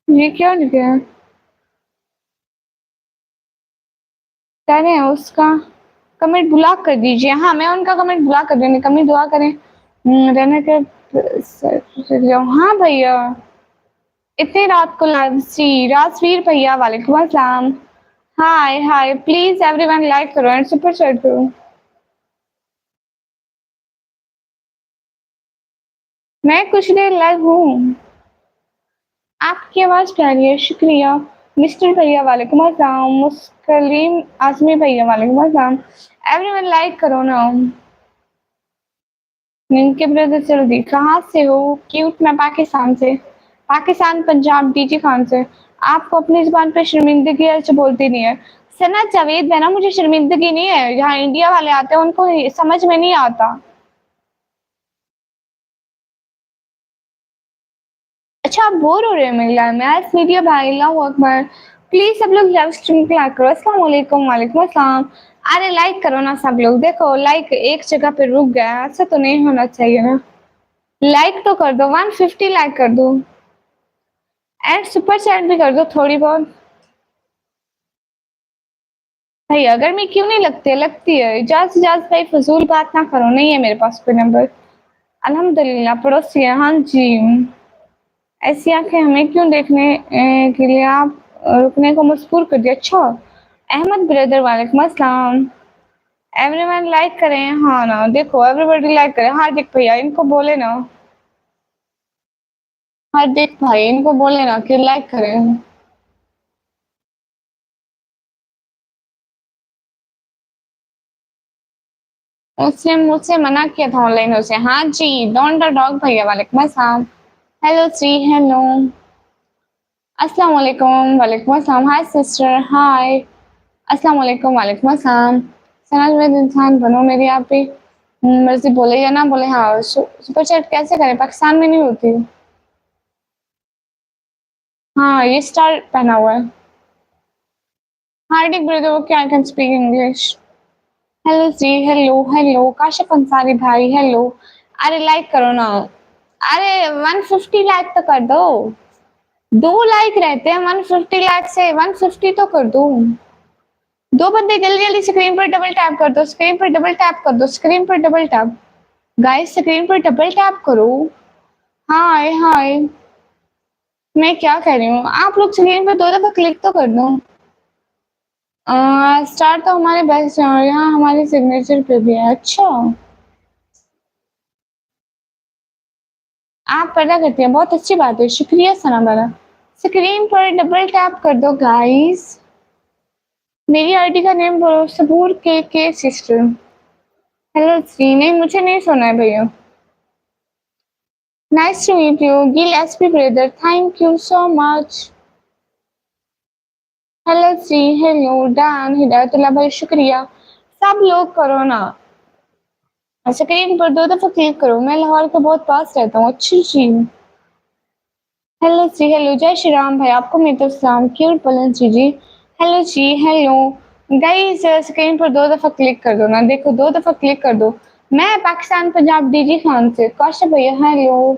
ये क्या लिखे हैं? करें उसका कमेंट ब्लॉक कर दीजिए। हाँ मैं उनका कमेंट ब्लॉक कर दूंगी। कमी दुआ करें रहने के हाँ भैया इतनी रात को लाइव सी राजवीर भैया वालेकुम अस्सलाम। हाय हाय प्लीज एवरीवन लाइक करो एंड सुपर चैट करो। मैं कुछ देर लाइव हूँ। आपकी आवाज प्यारी है शुक्रिया। मिस्टर भैया वालेकुम अस्सलाम। मुस्कलीम आजमी भैया वालेकुम अस्सलाम। एवरीवन लाइक करो ना। इनके ब्रदर जल्दी कहाँ से हो? क्यूट मैं पाकिस्तान से। पाकिस्तान पंजाब डीजी खान से। आपको अपनी जुबान पे शर्मिंदगी है जो बोलती नहीं है। सना जावेद है ना मुझे शर्मिंदगी नहीं है। यहाँ इंडिया वाले आते हैं उनको समझ में नहीं आता। अच्छा आप बोर हो रहे हैं मेरी लाइफ में? आज मीडिया भाई अल्लाहू अकबर। प्लीज सब लोग लाइव स्ट्रीम को लाइक करो। अस्सलाम वालेकुम वालेकुम अस्सलाम। अरे लाइक करो ना सब लोग। देखो लाइक एक जगह पे रुक गया ऐसा तो नहीं होना चाहिए ना। लाइक तो कर दो 150 लाइक कर दो। एंड सुपर चैट भी कर दो थोड़ी बहुत। भैया गर्मी क्यों नहीं लगती है? लगती है। इजाज इजाज भाई फजूल बात ना करो। नहीं है मेरे पास कोई नंबर। अल्हम्दुलिल्लाह पड़ोसी है। हाँ जी। ऐसी आंखें हमें क्यों देखने के लिए आप रुकने को मजबूर कर दिया? अच्छा अहमद ब्रदर वालेकुम अस्सलाम। एवरीवन लाइक करें। हाँ ना देखो एवरीबॉडी लाइक करें। हार्दिक भैया इनको बोले ना। हार्दिक भाई इनको बोले ना कि लाइक करें। उसने मुझसे मना किया था ऑनलाइन उसे। हाँ जी डोंट द डॉग भैया वालेकुम अस्सलाम। Hello ji hello. अस्सलाम वालेकुम, वालेकुम अस्सलाम। हाय सिस्टर, हाय। अस्सलाम वालेकुम, वालेकुम अस्सलाम। सनज़ में इंसान बनो मेरी आप पे मर्ज़ी बोले या ना बोले। हाँ, सुपर चैट कैसे करें? पाकिस्तान में नहीं होती। हाँ, ये स्टार पहना हुआ है। Hardik brother, okay I can speak English. Hello ji, hello, hello. Kashif Ansari भाई, हेलो। अरे लाइक करो ना। अरे 150 लाइक तो कर दो। 2 लाइक रहते हैं 150 लाइक से, 150 तो कर दो। 2 बंदे जल्दी-जल्दी स्क्रीन पर डबल टैप कर दो, स्क्रीन पर डबल टैप कर दो, स्क्रीन पर डबल टैप। गाइस स्क्रीन पर डबल टैप करो। हाय, हाय। मैं क्या कह रही हूँ? आप लोग स्क्रीन पे 2 दफ़ा क्लिक तो कर दो। स्टार तो हमारे बेस्ट हैं और यहाँ हमारे सिग्नेचर पे भी है। अच्छा, आप पर्दा करती हैं, बहुत अच्छी बात है। शुक्रिया सना बरा। स्क्रीन पर डबल टैप कर दो गाइस। मेरी आईडी का नेम बोलो, सबूर के सिस्टर। हेलो जी, नहीं मुझे नहीं सुना है भैया। Nice to meet you, Gill SP brother, thank you so much. Hello ji, hello Dan, Hidayatullah भाई शुक्रिया। सब लोग करो ना। स्क्रीन पर 2 दफ़ा क्लिक करो। मैं लाहौर के बहुत पास रहता हूँ। अच्छी जी। Hello ji, hello. जय श्री राम भाई, आपको मेरी तरफ सलाम। क्यूट बोलन जी। Hello ji, hello. Guys screen पर 2 दफ़ा क्लिक कर दो ना। देखो 2 दफ़ा क्लिक कर दो। मैं पाकिस्तान पंजाब डीजी खान से। कौशल भैया हेलो।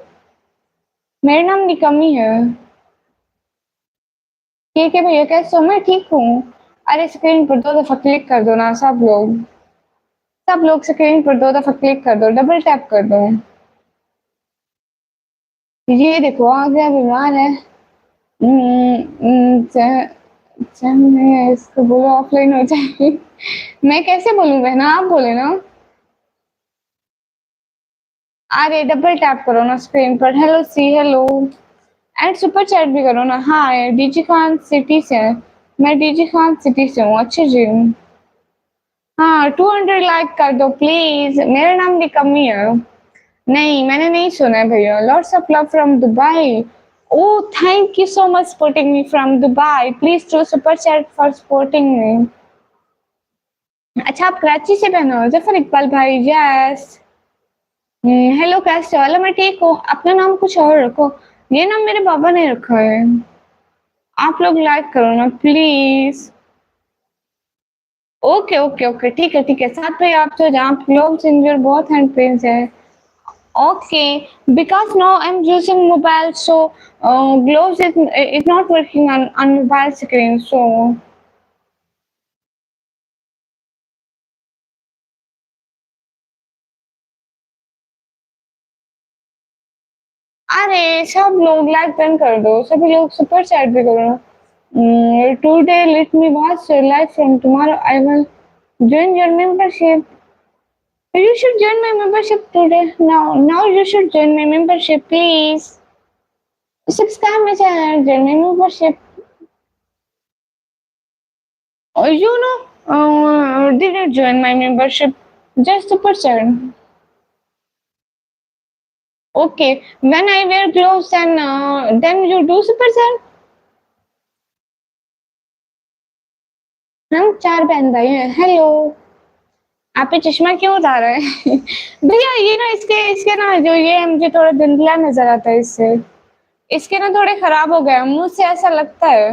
मेरा नाम निकम्मी है। ठीक है भैया, कैसे हो? मैं ठीक हूँ। अरे स्क्रीन पर 2 दफ़ा क्लिक कर दो ना सब लोग। सब लोग स्क्रीन पर 2 दफ़ा क्लिक कर दो, डबल टैप कर दो। ये देखो आ गया, बीमार है। इसको बोलो ऑफलाइन हो जाएगी। मैं कैसे बोलूँ बहना, आप बोले ना। अरे डबल टैप करो ना स्क्रीन पर। Hello see, hello. And super chat भी करो ना। हाँ, डीजी खान सिटी से है। मैं डीजी खान सिटी से हूँ। अच्छी जी। हाँ, 200 लाइक कर दो प्लीज। मेरा नाम निकम्मी है। नहीं, मैंने नहीं सुना है भैया। Lots of love from Dubai. Oh, thank you so much supporting me from Dubai. Please do super chat for supporting me. अच्छा, आप कराची से बहन हो? जफर इकबाल भाई, यस। हेलो, कैसे हो? हेलो, मैं ठीक हूँ। अपना नाम कुछ और रखो। ये नाम मेरे पापा ने रखा है। आप लोग लाइक करो ना प्लीज। ओके ओके ओके, ठीक है ठीक है। साथ में आप तो जहाँ क्लोज इन योर बहुत हैंड पेन्स है। Okay, because now I'm using mobile, so gloves is not working on mobile screen. So अरे सब लोग लाइक डन कर दो, सभी लोग सुपर चैट भी करो। Today let me watch your live from tomorrow. I will join your membership. You should join my membership today. Now you should join my membership, please. Subscribe my channel, join my membership. You know, didn't join my membership. Just super chat. Okay, when I wear gloves and then you do super chat. हम 4 बहन भाई हैं। Hello. आप ये चश्मा क्यों उतार रहे हैं? भैया ये ना इसके ना जो ये मुझे थोड़ा धुंधला नजर आता है इससे। इसके ना थोड़े खराब हो गए मुंह से ऐसा लगता है।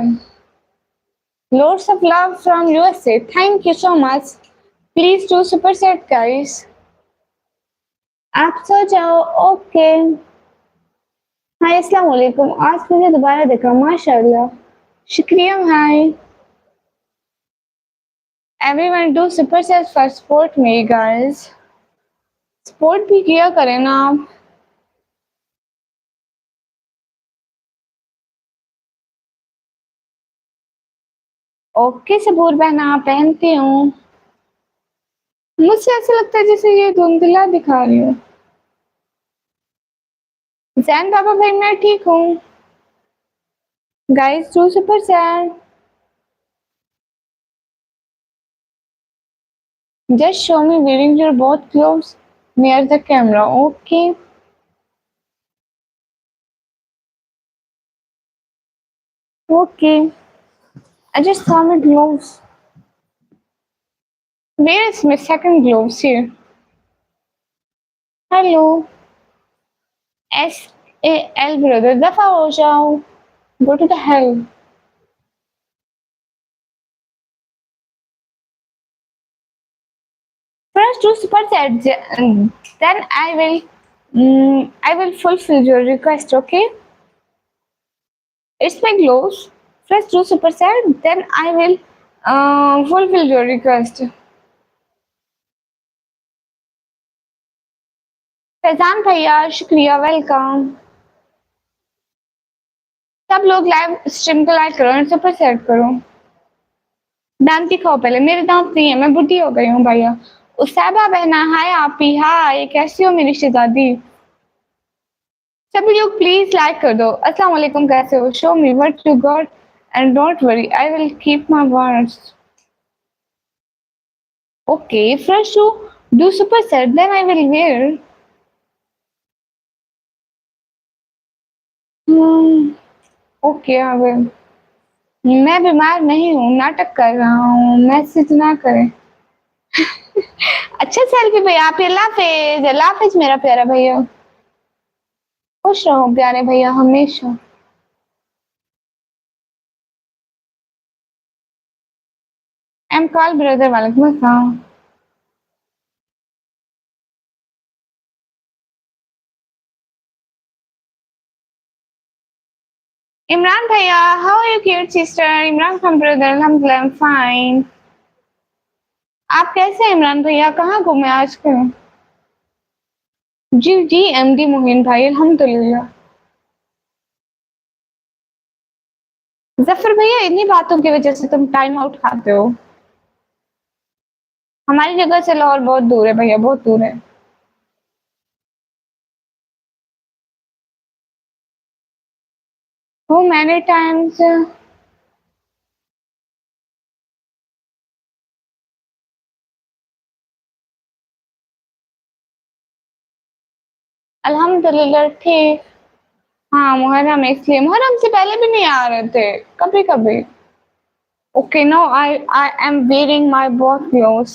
Loads of love from USA. Thank you so much. Please do super chat guys. आप सो जाओ। ओके। हाय अस्सलाम वालेकुम। आज मुझे दोबारा देखा, माशाल्लाह। शुक्रिया भाई। Everyone do super chat for support me guys. Support भी किया करें ना आप। ओके सबूर बहना पहनती हूँ। मुझसे ऐसा लगता है जैसे ये धुंधला दिखा रही हूँ। जैन बाबा भाई मैं ठीक हूँ। Guys do super chat. Just show me wearing your both clothes near the camera. Okay. Okay, I just saw my gloves. Where is my second gloves here? Hello, SAL brother, दफा हो जाओ. Go to the hell. First do super chat, then I will fulfill your request. Okay, it's my gloves. First do super chat, then I will fulfill your request. Faizan भैया शुक्रिया welcome. सब लोग live stream को like करो और super set करो. दांत दिखाओ पहले. मेरे दांत नहीं है, मैं बुढ़ी हो गई हूँ भैया. उसाबा बहना हाय. आप ही हाय, कैसी हो मेरी शहजादी. सभी लोग प्लीज लाइक कर दो. अस्सलाम वालेकुम, कैसे हो. Show me what you got and don't worry, I will keep my words. Okay, first you do super set, then I will wear. Okay, I will. मैं बीमार नहीं हूँ, नाटक कर रहा हूँ. मैसेज ना करें. अच्छा सेल्फी भैया. आप अल्लाह हाफिज मेरा प्यारा भैया. खुश रहो प्यारे भैया हमेशा. एम कॉल ब्रदर, वालेकुम अस्सलाम. इमरान भैया, how are you cute sister. Imran Khan brother, अल्हम्दुलिल्लाह आई एम फाइन. आप कैसे हैं इमरान भैया, कहाँ घूमे आजकल. जी जी, एमडी मोहिन भाई, अल्हम्दुलिल्लाह. जफर भैया, इन्हीं बातों की वजह से तुम टाइम आउट खाते हो. हमारी जगह से लाहौर बहुत दूर है भैया, बहुत दूर है. वो मैनी टाइम्स. अल्हम्दुलिल्लाह ठीक. हाँ, मुहर्रम इसलिए. मुहर्रम से पहले भी नहीं आ रहे थे, कभी कभी. Okay, no I am wearing my work clothes.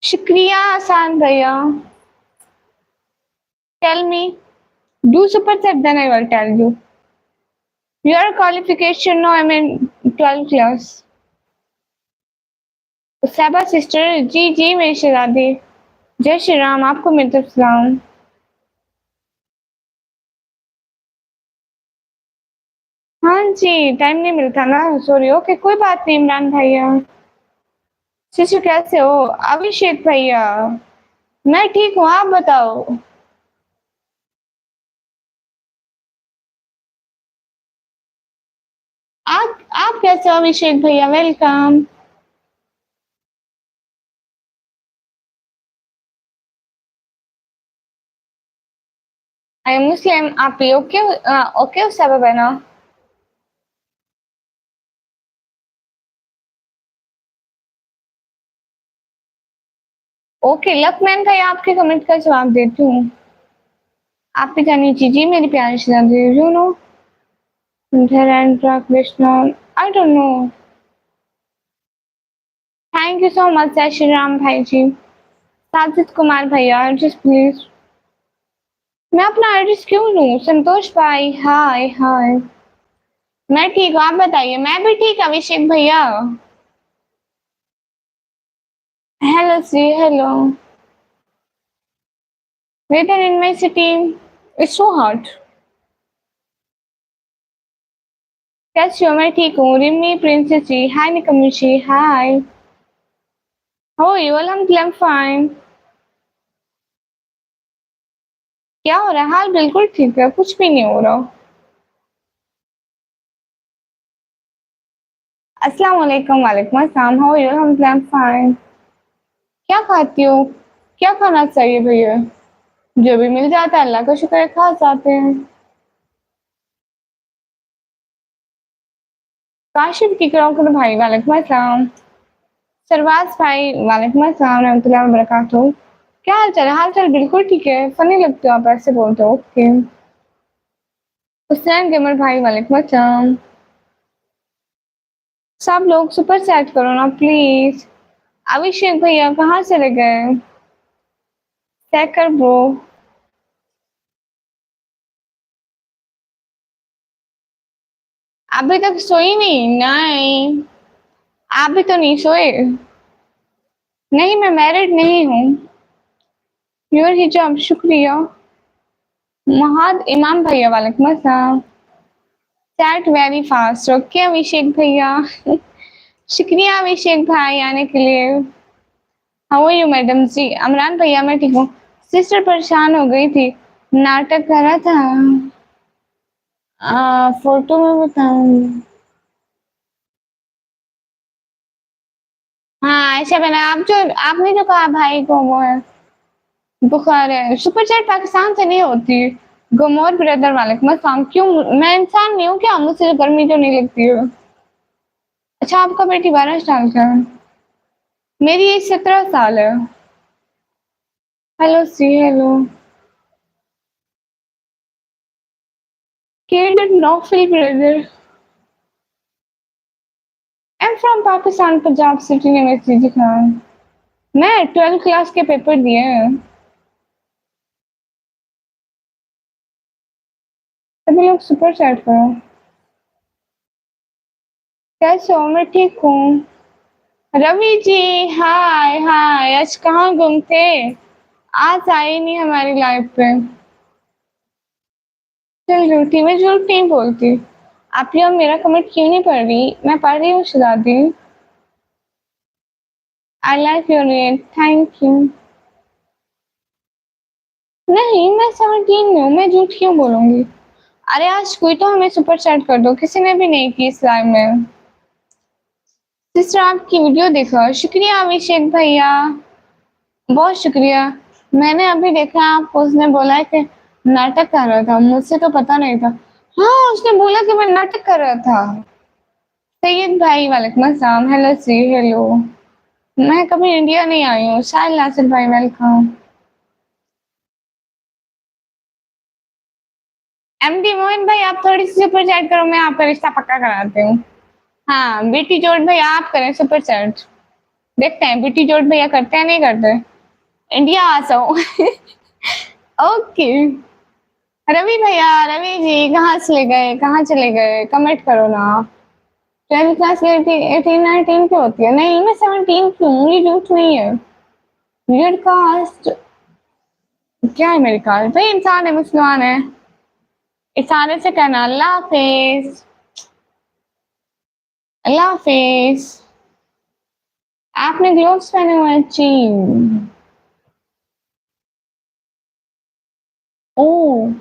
शुक्रिया आसान भैया. Tell me. Do super set, then I will tell you. Your qualification, no, I'm in 12th class. साबा सिस्टर, जी जी मेरी शहजादी. जय श्री राम, आपको मेरी तरफ सलाम. हाँ जी, टाइम नहीं मिलता ना, सॉरी. ओके, कोई बात नहीं इमरान भैया. शिशु कैसे हो. अभिषेक भैया, मैं ठीक हूँ, आप बताओ. आप कैसे हो अभिषेक भैया, वेलकम. आई एम मुस्लिम. आप भी ओके. ओके साबा बहना. ओके लकमैन भैया, आपके कमेंट का जवाब देती हूँ. आप भी जानिए जी मेरी प्यारी शहजादी. You know Dharendra Krishna. I don't know. Thank you so much, जय श्री राम भाई जी. साजिद कुमार भैया, एड्रेस प्लीज. मैं अपना एड्रेस क्यों लूं. संतोष भाई, हाय हाय. मैं ठीक हूँ, आप बताइए. मैं भी ठीक. अभिषेक भैया, hello see hello. Weather in my city is so hot. कैसी हो. मैं ठीक हूँ. रिमी प्रिंसेस जी, हाय निकमिशी, हाय. How are you. अल्हम्दुलिल्लाह फाइन. क्या हो रहा है. हाल बिल्कुल ठीक है, कुछ भी नहीं हो रहा. अस्सलाम वालेकुम. वालेकुम अस्सलाम. How are you. अल्हम्दुलिल्लाह फाइन. क्या खाती हो. क्या खाना चाहिए भैया. जो भी मिल जाता है अल्लाह का शुक्र है, खा जाते हैं. काशिफ की कराओ करो भाई, वालेकुम अस्सलाम. सरवाज भाई, वालेकुम अस्सलाम रहमतुल्लाहि व बरकातहू. क्या हाल चाल है. हाल चाल बिल्कुल ठीक है. फनी लगते हो आप ऐसे बोलते हो. ओके. हुसैन गेमर भाई वालेकुम अस्सलाम। सब लोग सुपर चैट करो ना प्लीज। अभिषेक भैया कहाँ चले गए? चेक कर ब्रो। अभी तक सोई नहीं। आप भी तो नहीं सोए? नहीं, मैं मैरिड नहीं हूँ। प्योर हिजाब, शुक्रिया। महाद इमाम भैया वालेकुम अस्सलाम। Chat very fast. ओके अभिषेक भैया। शुक्रिया अभिषेक भाई आने के लिए। हाउ आर यू मैडम जी? अमरान भैया मैं ठीक हूँ। सिस्टर परेशान हो गई थी, नाटक कर रहा था। फोटो में बताऊंगी। हाँ ऐसा बना। आप जो आपने जो कहा भाई को वो है बुखार है। सुपर चैट पाकिस्तान से नहीं होती। गुमोर ब्रदर वालेकुम अस्सलाम। क्यों मैं इंसान नहीं हूँ क्या? मुझसे गर्मी तो नहीं लगती है। अच्छा आपका बेटी 12 साल का है? मेरी एज 17 साल है। Hello see hello. Kid did not feel brother. I'm from Pakistan, Punjab city university Khan. मैं 12th क्लास के पेपर दिए हैं। सभी लोग सुपर चैट करो। कैसे हो? मैं ठीक हूँ। रवि जी हाय हाय। आज कहाँ गुम थे? आज आए नहीं हमारी लाइफ पे। चल झूठी, मैं झूठ नहीं बोलती। आप यहाँ मेरा कमेंट क्यों नहीं पढ़ रही? मैं पढ़ रही हूँ शहजादी। I like your name, thank you. नहीं मैं 17 में हूँ, मैं झूठ क्यों बोलूंगी? अरे आज कोई तो हमें सुपर चैट कर दो। किसी ने भी नहीं की इस लाइव में। सिस्टर आपकी वीडियो देखा, शुक्रिया अभिषेक भैया, बहुत शुक्रिया। मैंने अभी देखा आप उसने बोला है कि नाटक कर रहा था, मुझसे तो पता नहीं था। हाँ उसने बोला कि मैं नाटक कर रहा था। सैयद भाई वालेकुम अस्सलाम। Hello see hello. मैं कभी इंडिया नहीं आई हूँ। शाहिल नासिर भाई वेलकम। एमडी मोहन भाई आप थोड़ी सी सुपर चैट करो, मैं आपका रिश्ता पक्का कराती हूँ। हाँ बेटी जोड़ भाई आप करें सुपर चैट। देखते हैं बेटी जोड़ भैया करते हैं नहीं करते। इंडिया आ जाओ। ओके। रवि भैया, रवि जी कहाँ चले गए? कहाँ चले गए? कमेंट करो ना। 12th क्लास की 18 19 की होती है। नहीं मैं 17 की हूँ, ये झूठ नहीं है। वियर्ड कास्ट क्या है? मेरी कास्ट भाई इंसान है, मुसलमान है। इशारे से कहना अल्लाह हाफिज। अल्लाह हाफिज। आपने ग्लोव्स पहने हुए हैं जी। Oh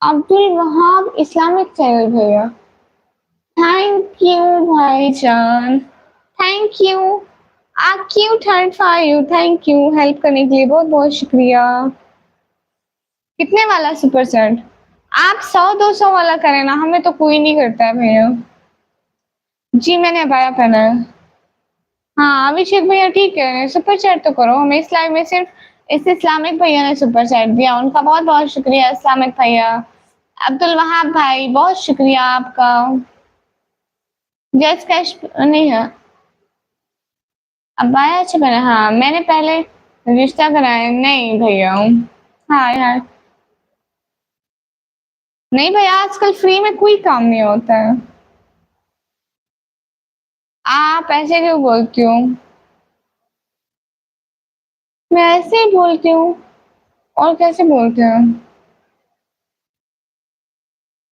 Abdul Wahab Islamic channel भैया। थैंक यू भाईजान, थैंक यू। आप cute heart for you, thank you help करने के लिए बहुत बहुत शुक्रिया। कितने वाला सुपर चैट? आप 100 200 वाला करें ना, हमें तो कोई नहीं करता है भैया। जी मैंने अबाया पहना है। हाँ अभिषेक भैया ठीक है, सुपर चैट तो करो। हमें इस लाइव में सिर्फ इस इस्लामिक भैया ने सुपर चैट दिया, उनका बहुत बहुत शुक्रिया इस्लामिक भैया। अब्दुल वहाब भाई बहुत शुक्रिया आपका। जस्ट कैश नहीं है। अबाया अच्छा बना। हाँ मैंने पहले रिश्ता कराया नहीं भैया। हाँ यार नहीं भैया, आजकल फ्री में कोई काम नहीं होता है। आप ऐसे क्यों बोलती हो? मैं ऐसे ही बोलती हूँ। और कैसे बोलते हैं?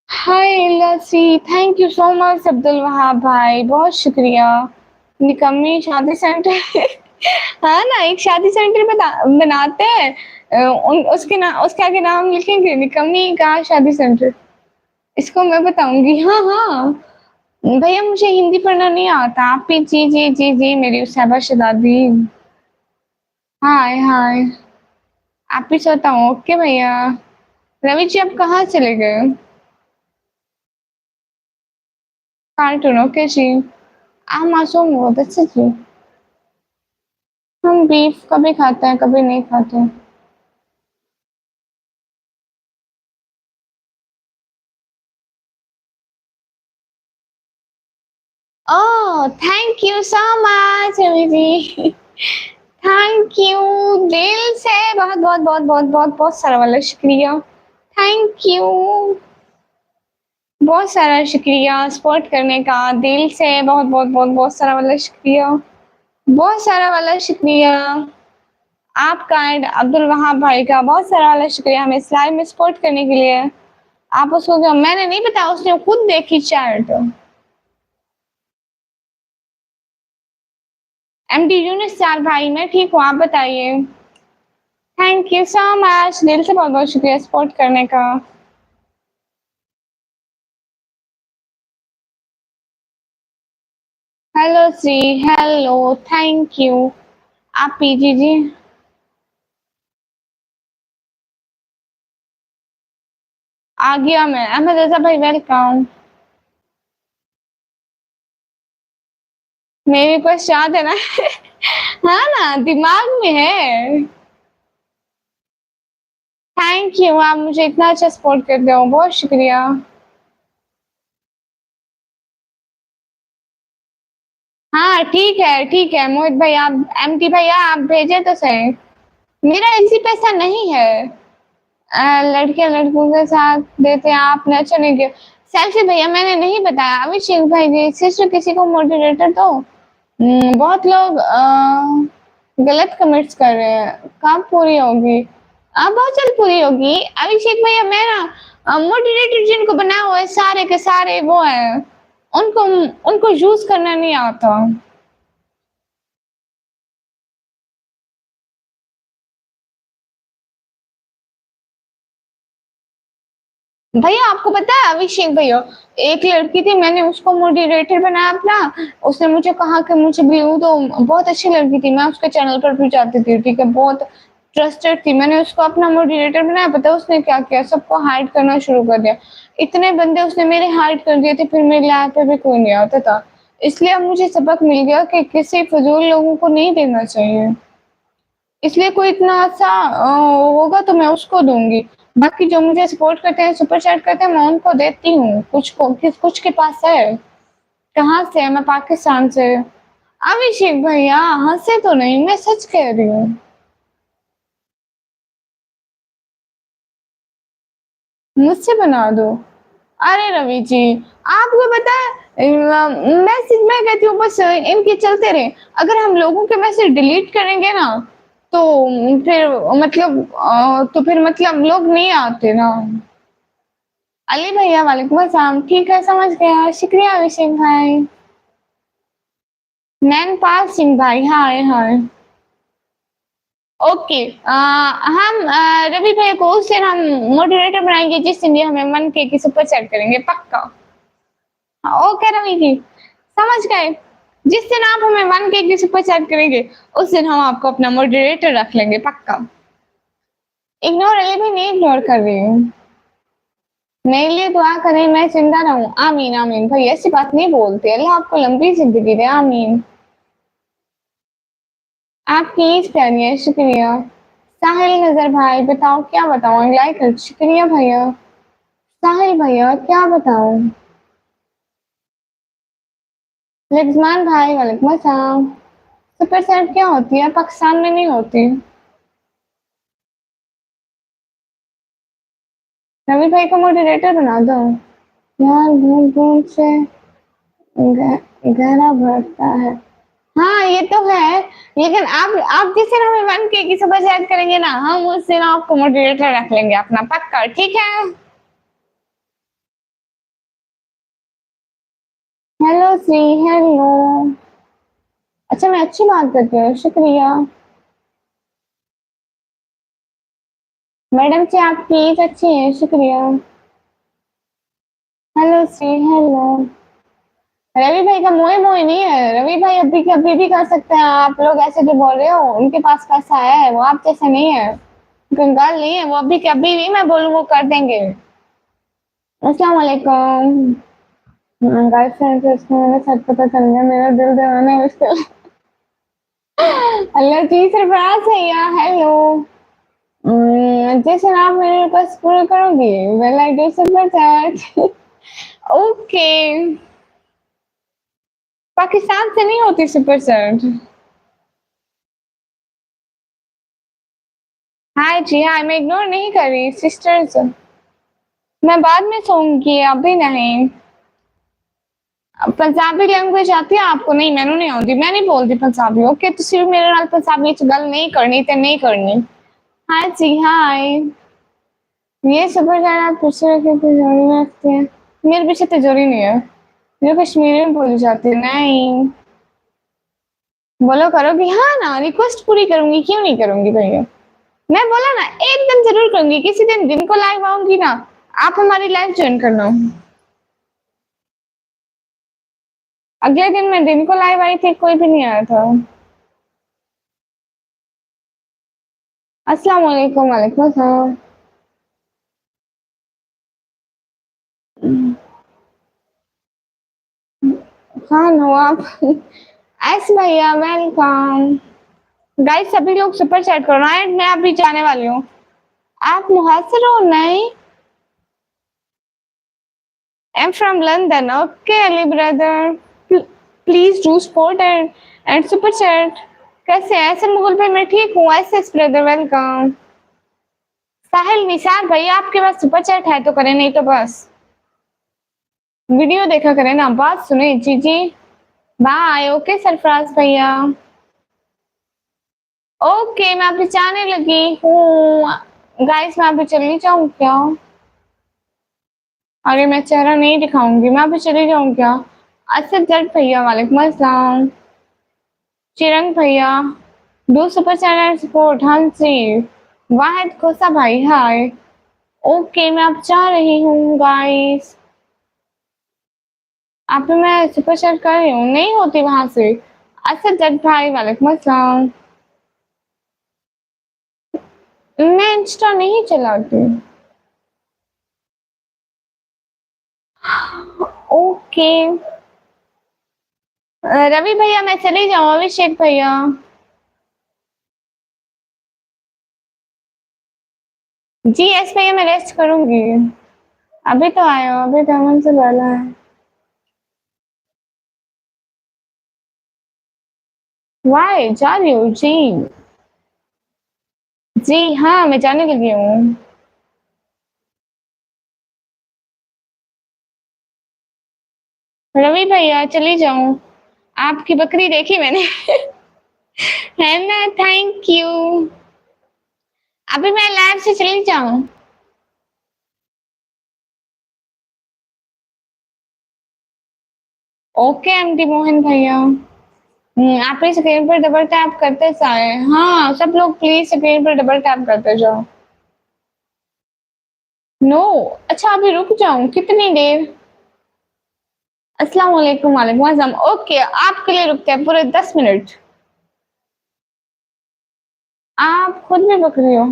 हाय लसी, thank you so much Abdul Wahab भाई, बहुत शुक्रिया। निकम्मी शादी सेंटर। हाँ ना एक शादी सेंटर बनाते हैं। उसके आगे नाम लिखेंगे निकम्मी का शादी सेंटर। इसको मैं बताऊंगी। हाँ हाँ भैया मुझे हिंदी पढ़ना नहीं आता। आप भी जी जी जी जी मेरी साहबा शहजादी। हाय हाय। आप भी सोता हूँ। ओके भैया। रवि जी आप कहाँ चले गए? कार्टून ओके जी। आप मासूम बहुत अच्छे जी। हम बीफ कभी खाते हैं कभी नहीं खाते। Oh thank you so much Ravi ji, thank you दिल से, बहुत बहुत बहुत बहुत बहुत बहुत सारा वाला शुक्रिया, थैंक यू, बहुत सारा शुक्रिया सपोर्ट करने का, दिल से बहुत बहुत बहुत बहुत सारा वाला शुक्रिया, बहुत सारा वाला शुक्रिया आपका एंड अब्दुल वहाब भाई का, बहुत सारा वाला शुक्रिया हमें इस लाइव में सपोर्ट करने के लिए। आप उसको मैंने नहीं बताया, उसने खुद देखी चैट। एमडी यूनिस चार भाई, मैं ठीक हूँ, आप बताइए। थैंक यू सो मच, दिल से बहुत बहुत शुक्रिया सपोर्ट करने का। Hello ji, hello, thank you. आप पीजी जी, आ गया मैं, अहमद रजा भाई वेलकम। मेरी रिक्वेस्ट याद है ना? हाँ ना, दिमाग में है। थैंक यू, आप मुझे इतना अच्छा सपोर्ट करते हो, बहुत शुक्रिया। हाँ ठीक है मोहित भाई, आप एमटी भैया आप भेजे तो सही। मेरा इसी पैसा नहीं है। लड़के लड़कों के साथ देते हैं, आपने अच्छा नहीं किया। सेल्फी भैया मैंने नहीं बताया, अभिषेक भाई जी सिर्फ किसी को मोटिवेटर तो बहुत लोग गलत कमेंट्स कर रहे हैं। कब पूरी होगी? अब बहुत जल्द पूरी होगी। अभिषेक भैया मेरा मोटिवेटर जिनको बनाया हुआ है सारे के सारे वो है, उनको उनको यूज करना नहीं आता। भैया आपको पता है अभिषेक भैया, एक लड़की थी मैंने उसको मॉडरेटर बनाया अपना, उसने मुझे कहा कि मुझे भी वो तो बहुत अच्छी लड़की थी, मैं उसके चैनल पर भी जाती थी, ठीक है, बहुत ट्रस्टेड थी, मैंने उसको अपना मॉडरेटर बनाया, पता है उसने क्या किया, सबको हाइड करना शुरू कर दिया। इतने बंदे उसने मेरे हाइड कर दिए थे, फिर मेरे लाइफ पे भी कोई नहीं आता था। इसलिए अब मुझे सबक मिल गया कि किसी फजूल लोगों को नहीं देना चाहिए। इसलिए कोई इतना अच्छा होगा तो मैं उसको दूँगी। बाकी जो मुझे सपोर्ट करते हैं, सुपर चैट करते हैं, मैं उनको देती हूँ। कुछ के पास है। कहाँ से है? मैं पाकिस्तान से। अभिषेक भैया हँसे तो नहीं, मैं सच कह रही हूँ। मुझसे बना दो। अरे रवि जी, आपको पता है मैसेज मैं कहती हूँ बस इनके चलते रहे। अगर हम लोगों के मैसेज डिलीट करेंगे ना, तो फिर तो फिर मतलब लोग नहीं आते ना। अली भैया वालेकुम अस्सलाम, ठीक है समझ गया, शुक्रिया अभिषेक भाई। नैनपाल सिंह भाई, हाय हाय। ओके, हम रवि भैया को उस दिन हम मॉडरेटर बनाएंगे जिस दिन ये हमें मन के की सुपर चैट करेंगे, पक्का। हाँ, ओके रवि जी, समझ गए। जिस दिन आप हमें मन के की सुपर चैट करेंगे, उस दिन हम आपको अपना मॉडरेटर रख लेंगे, पक्का। इग्नोर अली भाई नहीं इग्नोर कर रही हूँ। मेरे लिए दुआ करें मैं जिंदा रहूं, आमीन आमीन। भाई ऐसी बात नहीं बोलते, अल्लाह आपको लंबी जिंदगी दे, आमीन। आपकी ईद प्यारी है, शुक्रिया। साहिल नजर भाई बताओ क्या बताऊं, लाइक शुक्रिया भैया। साहिल भैया क्या बताऊं। रिजमान भाई वालेकुम अस्सलाम। सुपर सेट क्या होती है? पाकिस्तान में नहीं होती। रवि भाई को मॉडरेटर बना दो। यार घूम घूम से गहरा भरता है। हाँ ये तो है, लेकिन आप जिस दिन हमें मन के की सुबह चैट करेंगे ना, हम उस दिन आपको मॉडरेटर रख लेंगे अपना, पक्का, ठीक है। Hello see, hello. अच्छा मैं अच्छी बात करती हूँ, शुक्रिया। मैडम जी आपकी ईद अच्छी है, शुक्रिया। Hello see, hello. रवि भाई का मोए मोए नहीं है, रवि भाई अभी के अभी भी कर सकते हैं, आप लोग ऐसे जो बोल रहे हो उनके पास पैसा है, वो आप जैसे नहीं है, कंगाल नहीं है, वो अभी के अभी भी मैं बोलूँ वो कर देंगे। अस्सलाम वालेकुम। गर्लफ्रेंड से उसने मेरा सच पता चल गया, मेरा दिल दीवाना है उसका। अल्लाह जी सरफराज है या हेलो। जैसे आप मेरे रिक्वेस्ट पूरा करोगी, well I do super chat. Okay. Pakistan से नहीं होती सुपर सेट। हाय जी, हाय, मैं इग्नोर नहीं कर रही सिस्टर्स। मैं बाद में सोऊंगी, अभी नहीं। पंजाबी लैंग्वेज आती है आपको? नहीं, मैनू नहीं आती, मैं नहीं बोलती पंजाबी। ओके, तुसी भी मेरे नाल पंजाबी च गल नहीं करनी ते नहीं करनी। हाय जी, हाय। ये सुपर ज्यादा पूछे कि तिजोरी में रखते हैं। मेरे पीछे तिजोरी नहीं है, जो कश्मीरी में बोली जाती है। नहीं बोलो, करोगी? हाँ ना, रिक्वेस्ट पूरी करूंगी, क्यों नहीं करूंगी भैया। मैं बोला ना, एक दिन जरूर करूंगी, किसी दिन को लाइव आऊंगी ना, आप हमारी लाइव ज्वाइन करना। अगले दिन मैं दिन को लाइव आई थी, कोई भी नहीं आया था। अस्सलाम वालेकुम। वालेकुम अस्सलाम। हाँ नवाब। एस भैया, वेलकम। गाइस सभी लोग सुपर चैट करो, राइट? मैं अभी जाने वाली हूँ। आप मुहासिर हो? नहीं, I am from London. Okay Ali brother, please do support and super chat. कैसे हैं ऐसे मुगल भाई? मैं ठीक हूँ। Yes brother, welcome. Sahil Nisar भैया, आपके पास सुपर चैट है तो करें, नहीं तो बस वीडियो देखा करें ना, बात सुने। जी जी, बाय। ओके सरफराज भैया। ओके, मैं अभी जाने लगी हूँ। गाइस मैं अभी चली जाऊँ क्या? अरे मैं चेहरा नहीं दिखाऊंगी, मैं अभी चली जाऊँ क्या? असद जट भैया, वालेकुम अस्सलाम। चिरंग भैया, डू सुपर चैनल सपोर्ट। हाँ जी। वाहिद खोसा भाई, हाय। ओके, मैं अब जा रही हूँ गाइस। आप मैं सुपर चैट कर रही हूँ, नहीं होती वहां से। असद जट भाई, वालेकुम अस्सलाम। मैं इंस्टा नहीं चलाती। ओके रवि भैया, मैं चली जाऊँ? अभिषेक भैया, जी एस भैया, मैं रेस्ट करूंगी। अभी तो आया हो, अभी तो अमन से बोला है। वाई जा रही हो? जी जी हाँ, मैं जाने लगी हूँ। रवि भैया चली जाऊं? आपकी बकरी देखी मैंने। है ना, थैंक यू। अभी मैं लाइव से चली जाऊं? ओके एमडी मोहन भैया। आप ही स्क्रीन पर डबल टैप करते जाए। हाँ सब लोग प्लीज स्क्रीन पर डबल टैप करते जाओ। नो, अच्छा अभी रुक जाऊं कितनी देर? अस्सलाम वालेकुम। वालेकुम अस्सलाम। ओके, आपके लिए रुकते हैं पूरे 10 मिनट। आप खुद भी बकरी हो?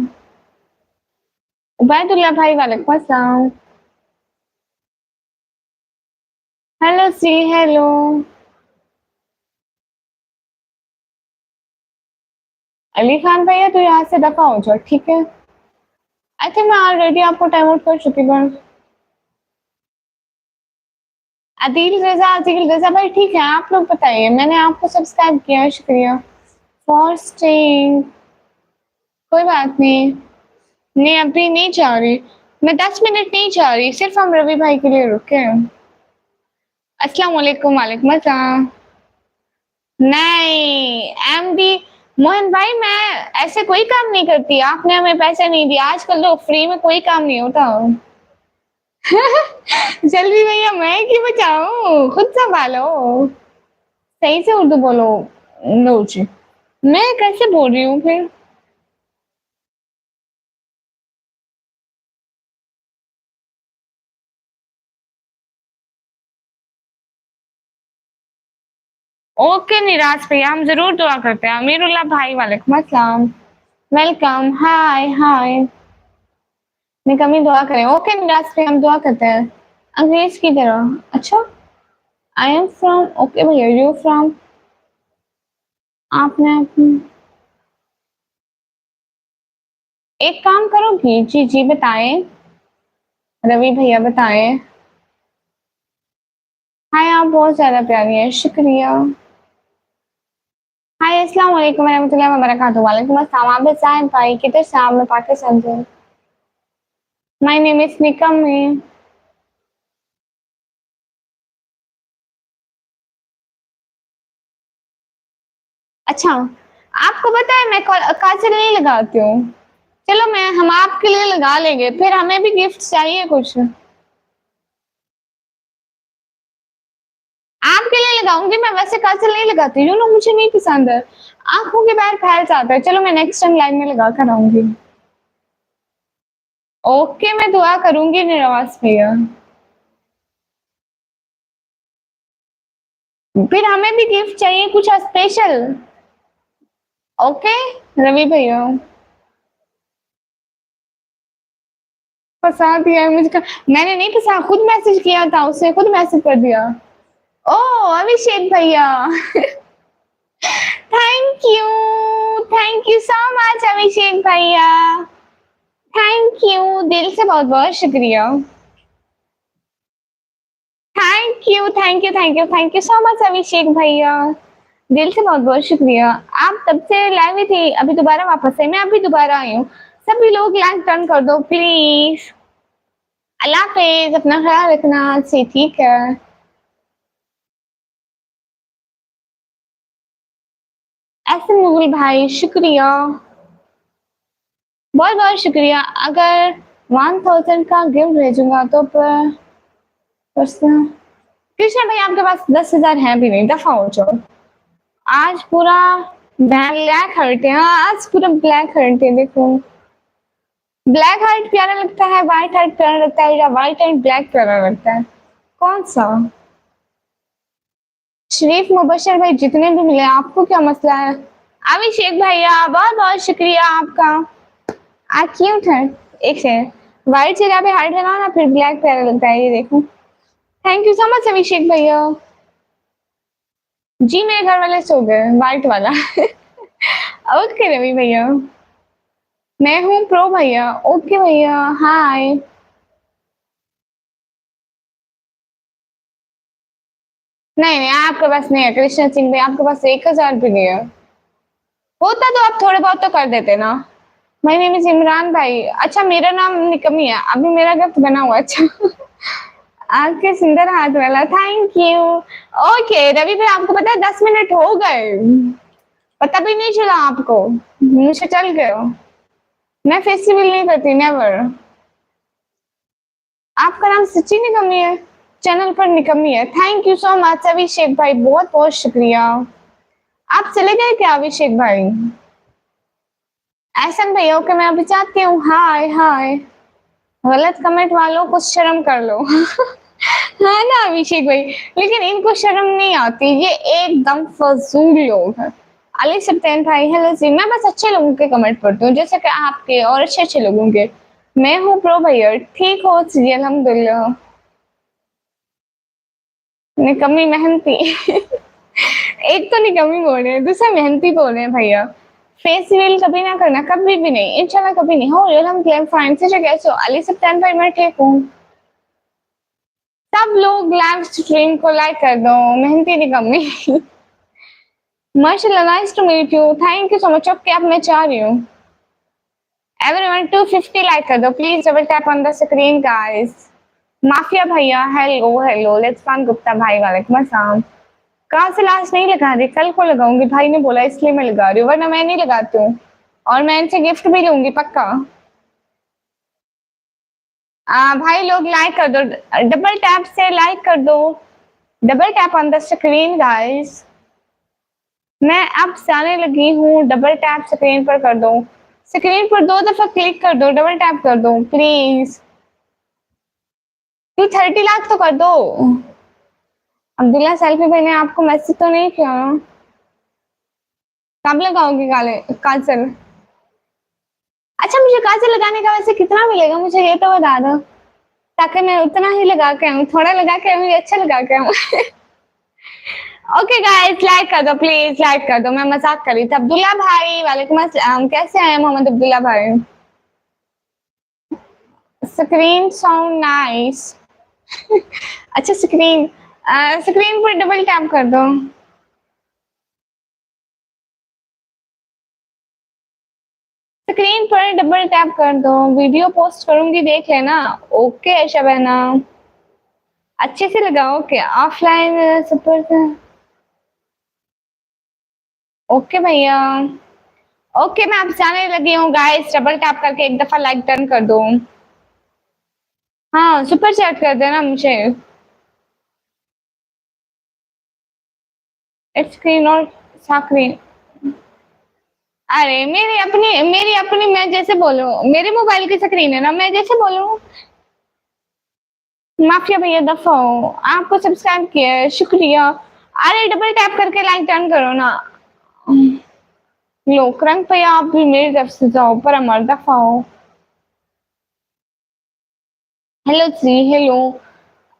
उबैदुल्ला भाई, वालेकुम अस्सलाम। Hello see, hello. Ali Khan भैया, तो यहाँ से दफा हो जाओ, ठीक है? आई थिंक मैं ऑलरेडी आपको टाइम आउट कर चुकी हूँ। आदिल रजा भाई, ठीक है, आप लोग बताइए। मैंने आपको सब्सक्राइब किया है, शुक्रिया फॉर स्टेइंग। कोई बात नहीं। नहीं अभी नहीं जा रही, मैं 10 मिनट नहीं जा रही, सिर्फ हम रवि भाई के लिए रुके। अस्सलाम वालेकुम। वालेकुम अस्सलाम। नहीं एमडी मोहन भाई, मैं ऐसे कोई काम नहीं करती, आपने हमें पैसे नहीं दिए। आजकल तो फ्री में कोई काम नहीं होता। जल्दी भैया, मैं क्यों बचाऊं, खुद संभालो। सही से उर्दू बोलो। लो जी, मैं कैसे बोल रही हूँ फिर? ओके निराज भैया, हम जरूर दुआ करते हैं। अमीरुल्लाह भाई, वालेकुम अस्सलाम। वेलकम, हाय हाय। मैं कमी दुआ करें। ओके निराज भैया, हम दुआ करते हैं अंग्रेज की तरह। अच्छा, आई एम फ्रॉम, ओके भैया, यू फ्रॉम? आपने एक काम करोगी? जी जी बताएं, रवि भैया बताएं। हाय, आप बहुत ज्यादा प्यारी है, शुक्रिया। हाय अस्सलाम वालेकुम रहमतुल्लाहि व बरकातहू। वालेकुम अस्सलाम। आप साहिब भाई किधर से? आप? मैं पाकिस्तान से। My name is Nikam. अच्छा, आपको पता है मैं काजल नहीं लगाती हूँ। चलो मैं हम आपके लिए लगा लेंगे, फिर हमें भी गिफ्ट चाहिए कुछ। आपके लिए लगाऊंगी मैं, वैसे काजल नहीं लगाती हूँ ना, मुझे नहीं पसंद है, आंखों के बाहर फैल जाता है। चलो मैं नेक्स्ट टाइम लाइन में लगा कर आऊंगी। ओके, मैं दुआ करूंगी नवाज भैया। फिर हमें भी गिफ्ट चाहिए कुछ स्पेशल। ओके रवि भैया, फंसा दिया है मुझे। मैंने नहीं फंसा, खुद मैसेज किया था, उसने खुद मैसेज कर दिया। ओ अभिषेक भैया थैंक यू सो मच अभिषेक भैया। थैंक यू, दिल से बहुत बहुत शुक्रिया। थैंक यू सो मच अभिषेक भैया, दिल से बहुत बहुत शुक्रिया। आप तब से लाइव ही थी, अभी दोबारा वापस है, मैं अभी दोबारा आई हूँ। सभी लोग लाइक टर्न कर दो प्लीज। अल्लाह हाफिज, अपना ख्याल रखना से, ठीक है। ऐसे मुगल भाई शुक्रिया, बहुत बहुत शुक्रिया। अगर 1000 का गिफ्ट भेजूंगा तो कृष्णा भाई आपके पास 10,000 है भी नहीं, दफा हो जाओ। आज पूरा ब्लैक हर्ट है, हाँ आज पूरा ब्लैक हर्ट है। देखो ब्लैक हार्ट प्यारा लगता है, व्हाइट हार्ट प्यारा लगता है, या व्हाइट एंड ब्लैक प्यारा लगता है? कौन सा? शरीफ मुबशर भाई जितने भी मिले, आपको क्या मसला है? अभिषेक भैया बहुत बहुत शुक्रिया आपका, आप क्यूट है। एक से व्हाइट जगह पे हार्ट लगाओ ना, फिर ब्लैक प्यारा लगता है, ये देखो। थैंक यू सो मच अभिषेक भैया। जी मेरे घर वाले सो गए, व्हाइट वाला ओके रवि भैया, मैं हूँ प्रो भैया। ओके भैया, हाय। नहीं नहीं आपके पास नहीं है कृष्णा सिंह भाई, आपके पास 1,000 भी नहीं है। होता तो आप थोड़े बहुत तो कर देते ना। माय नेम इज इमरान भाई। अच्छा मेरा नाम निकमी है, अभी मेरा गिफ्ट बना हुआ। अच्छा आपके सुंदर हाथ वाला, थैंक यू। ओके रवि भाई, आपको पता है 10 मिनट हो गए, पता भी नहीं चला आपको, मुझे चल गए हो। मैं फेस्टिवल नहीं करती, नेवर। आपका नाम सच्ची निकमी है, चैनल पर निकमी है। थैंक यू सो मच अभिषेक भाई, बहुत बहुत शुक्रिया। आप चले गए क्या अभिषेक भाई? ऐसा भैया ओके, मैं अभी चाहती हूँ। हाय हाय, गलत कमेंट वालों को शर्म कर लो हाँ ना अभिषेक भाई, लेकिन इनको शर्म नहीं आती, ये एकदम फजूल लोग हैं। अली सप्तान भाई हेलो जी, मैं बस अच्छे लोगों के कमेंट पढ़ती हूँ, जैसे कि आपके और अच्छे अच्छे लोगों के। मैं हूँ प्रो भैया, ठीक हो जी अल्हम्दुलिल्लाह। निकम्मी मेहनती एक तो निकम्मी बोल रहे हैं, दूसरा मेहनती बोल रहे हैं भैया। फेस रिवील कभी ना करना, कभी भी नहीं, इंशाल्लाह कभी नहीं हो। हम क्लेम फाइन से कैसे हो? अली सप्तान भाई मैं ठीक हूँ। सब लोग लाइव स्ट्रीम को लाइक कर दो, मेहनती निकम्मी माशाल्लाह, nice to meet you, thank you so much. Okay अब मैं चाह रही हूँ एवरीवन 250 लाइक कर दो please, double tap on the screen guys. Mafia भैया हेलो हेलो, लेट्स फान गुप्ता भाई वालेकुम अस्सलाम। कहाँ से लास्ट नहीं लगा रही, कल को लगाऊंगी, भाई ने बोला इसलिए मैं लगा रही हूँ, वरना मैं नहीं लगाती हूँ। और मैं इनसे गिफ्ट भी लूंगी पक्का। भाई लोग लाइक कर दो, डबल टैप से लाइक कर दो, double tap on the screen guys. मैं अब जाने लगी हूँ, डबल टैप स्क्रीन पर कर दो, स्क्रीन पर 2 दफा क्लिक कर दो, डबल टैप कर दो प्लीज। 230 लाख तो कर दो। अब्दुल्ला सेल्फी भाई ने आपको मैसेज तो नहीं किया ना? कब लगाओगी काजल? अच्छा मुझे काजल लगाने का वैसे कितना मिलेगा, मुझे ये तो बता दो, ताकि मैं उतना ही लगा के आऊँ, थोड़ा लगा के आऊँ, अच्छा लगा के आऊँ ओके गाइस लाइक कर दो प्लीज, लाइक कर दो, मैं मजाक कर रही थी। अब्दुल्ला भाई वालेकुम अस्सलाम, कैसे हैं मोहम्मद अब्दुल्ला भाई? स्क्रीन साउंड नाइस अच्छा स्क्रीन स्क्रीन पर डबल टैप कर दो। स्क्रीन पर डबल टैप कर दो, वीडियो पोस्ट करूंगी देख लेना। ओके शबाना, अच्छे से लगाओ। Okay offline super. ओके भैया, ओके मैं अब जाने लगी हूँ गाइस, डबल टैप करके एक दफा लाइक डन कर दो। हाँ सुपर चैट कर देना मुझे। इट्स स्क्रीन और स्क्रीन। अरे मेरी अपनी मैं जैसे बोलूं, मेरे मोबाइल की स्क्रीन है ना, मैं जैसे बोलूं। माफिया भैया दफा हो, आपको सब्सक्राइब किया है, शुक्रिया। अरे डबल टैप करके लाइक डन करो ना। लो क्रंक भैया आप भी मेरी तरफ से जाओ, पर हमारा दफा हो। Hello ji hello.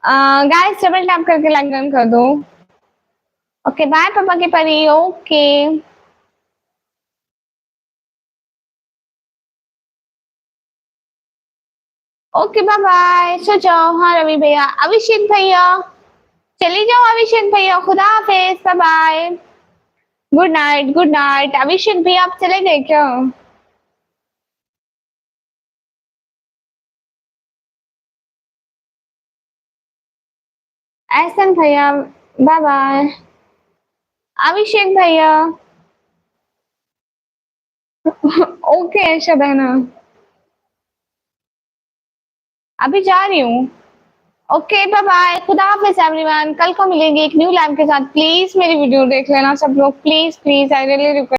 Guys double tap करके लाइक डन कर दो। ओके बाय पापा की परी। ओके ओके बाय बाय, सो जाओ। हाँ रवि भैया, अभिषेक भैया चली जाओ। अभिषेक भैया खुदा हाफिज, bye bye, good night good night. Abhishek भैया आप चले गए क्या? एहसन भैया बाय बाय। अभिषेक भैया ओके शबाना, अभी जा रही हूँ। ओके बाय बाय, खुदा हाफिज एवरीवन। कल को मिलेंगे एक न्यू लाइव के साथ। प्लीज मेरी वीडियो देख लेना सब लोग, please please I really request.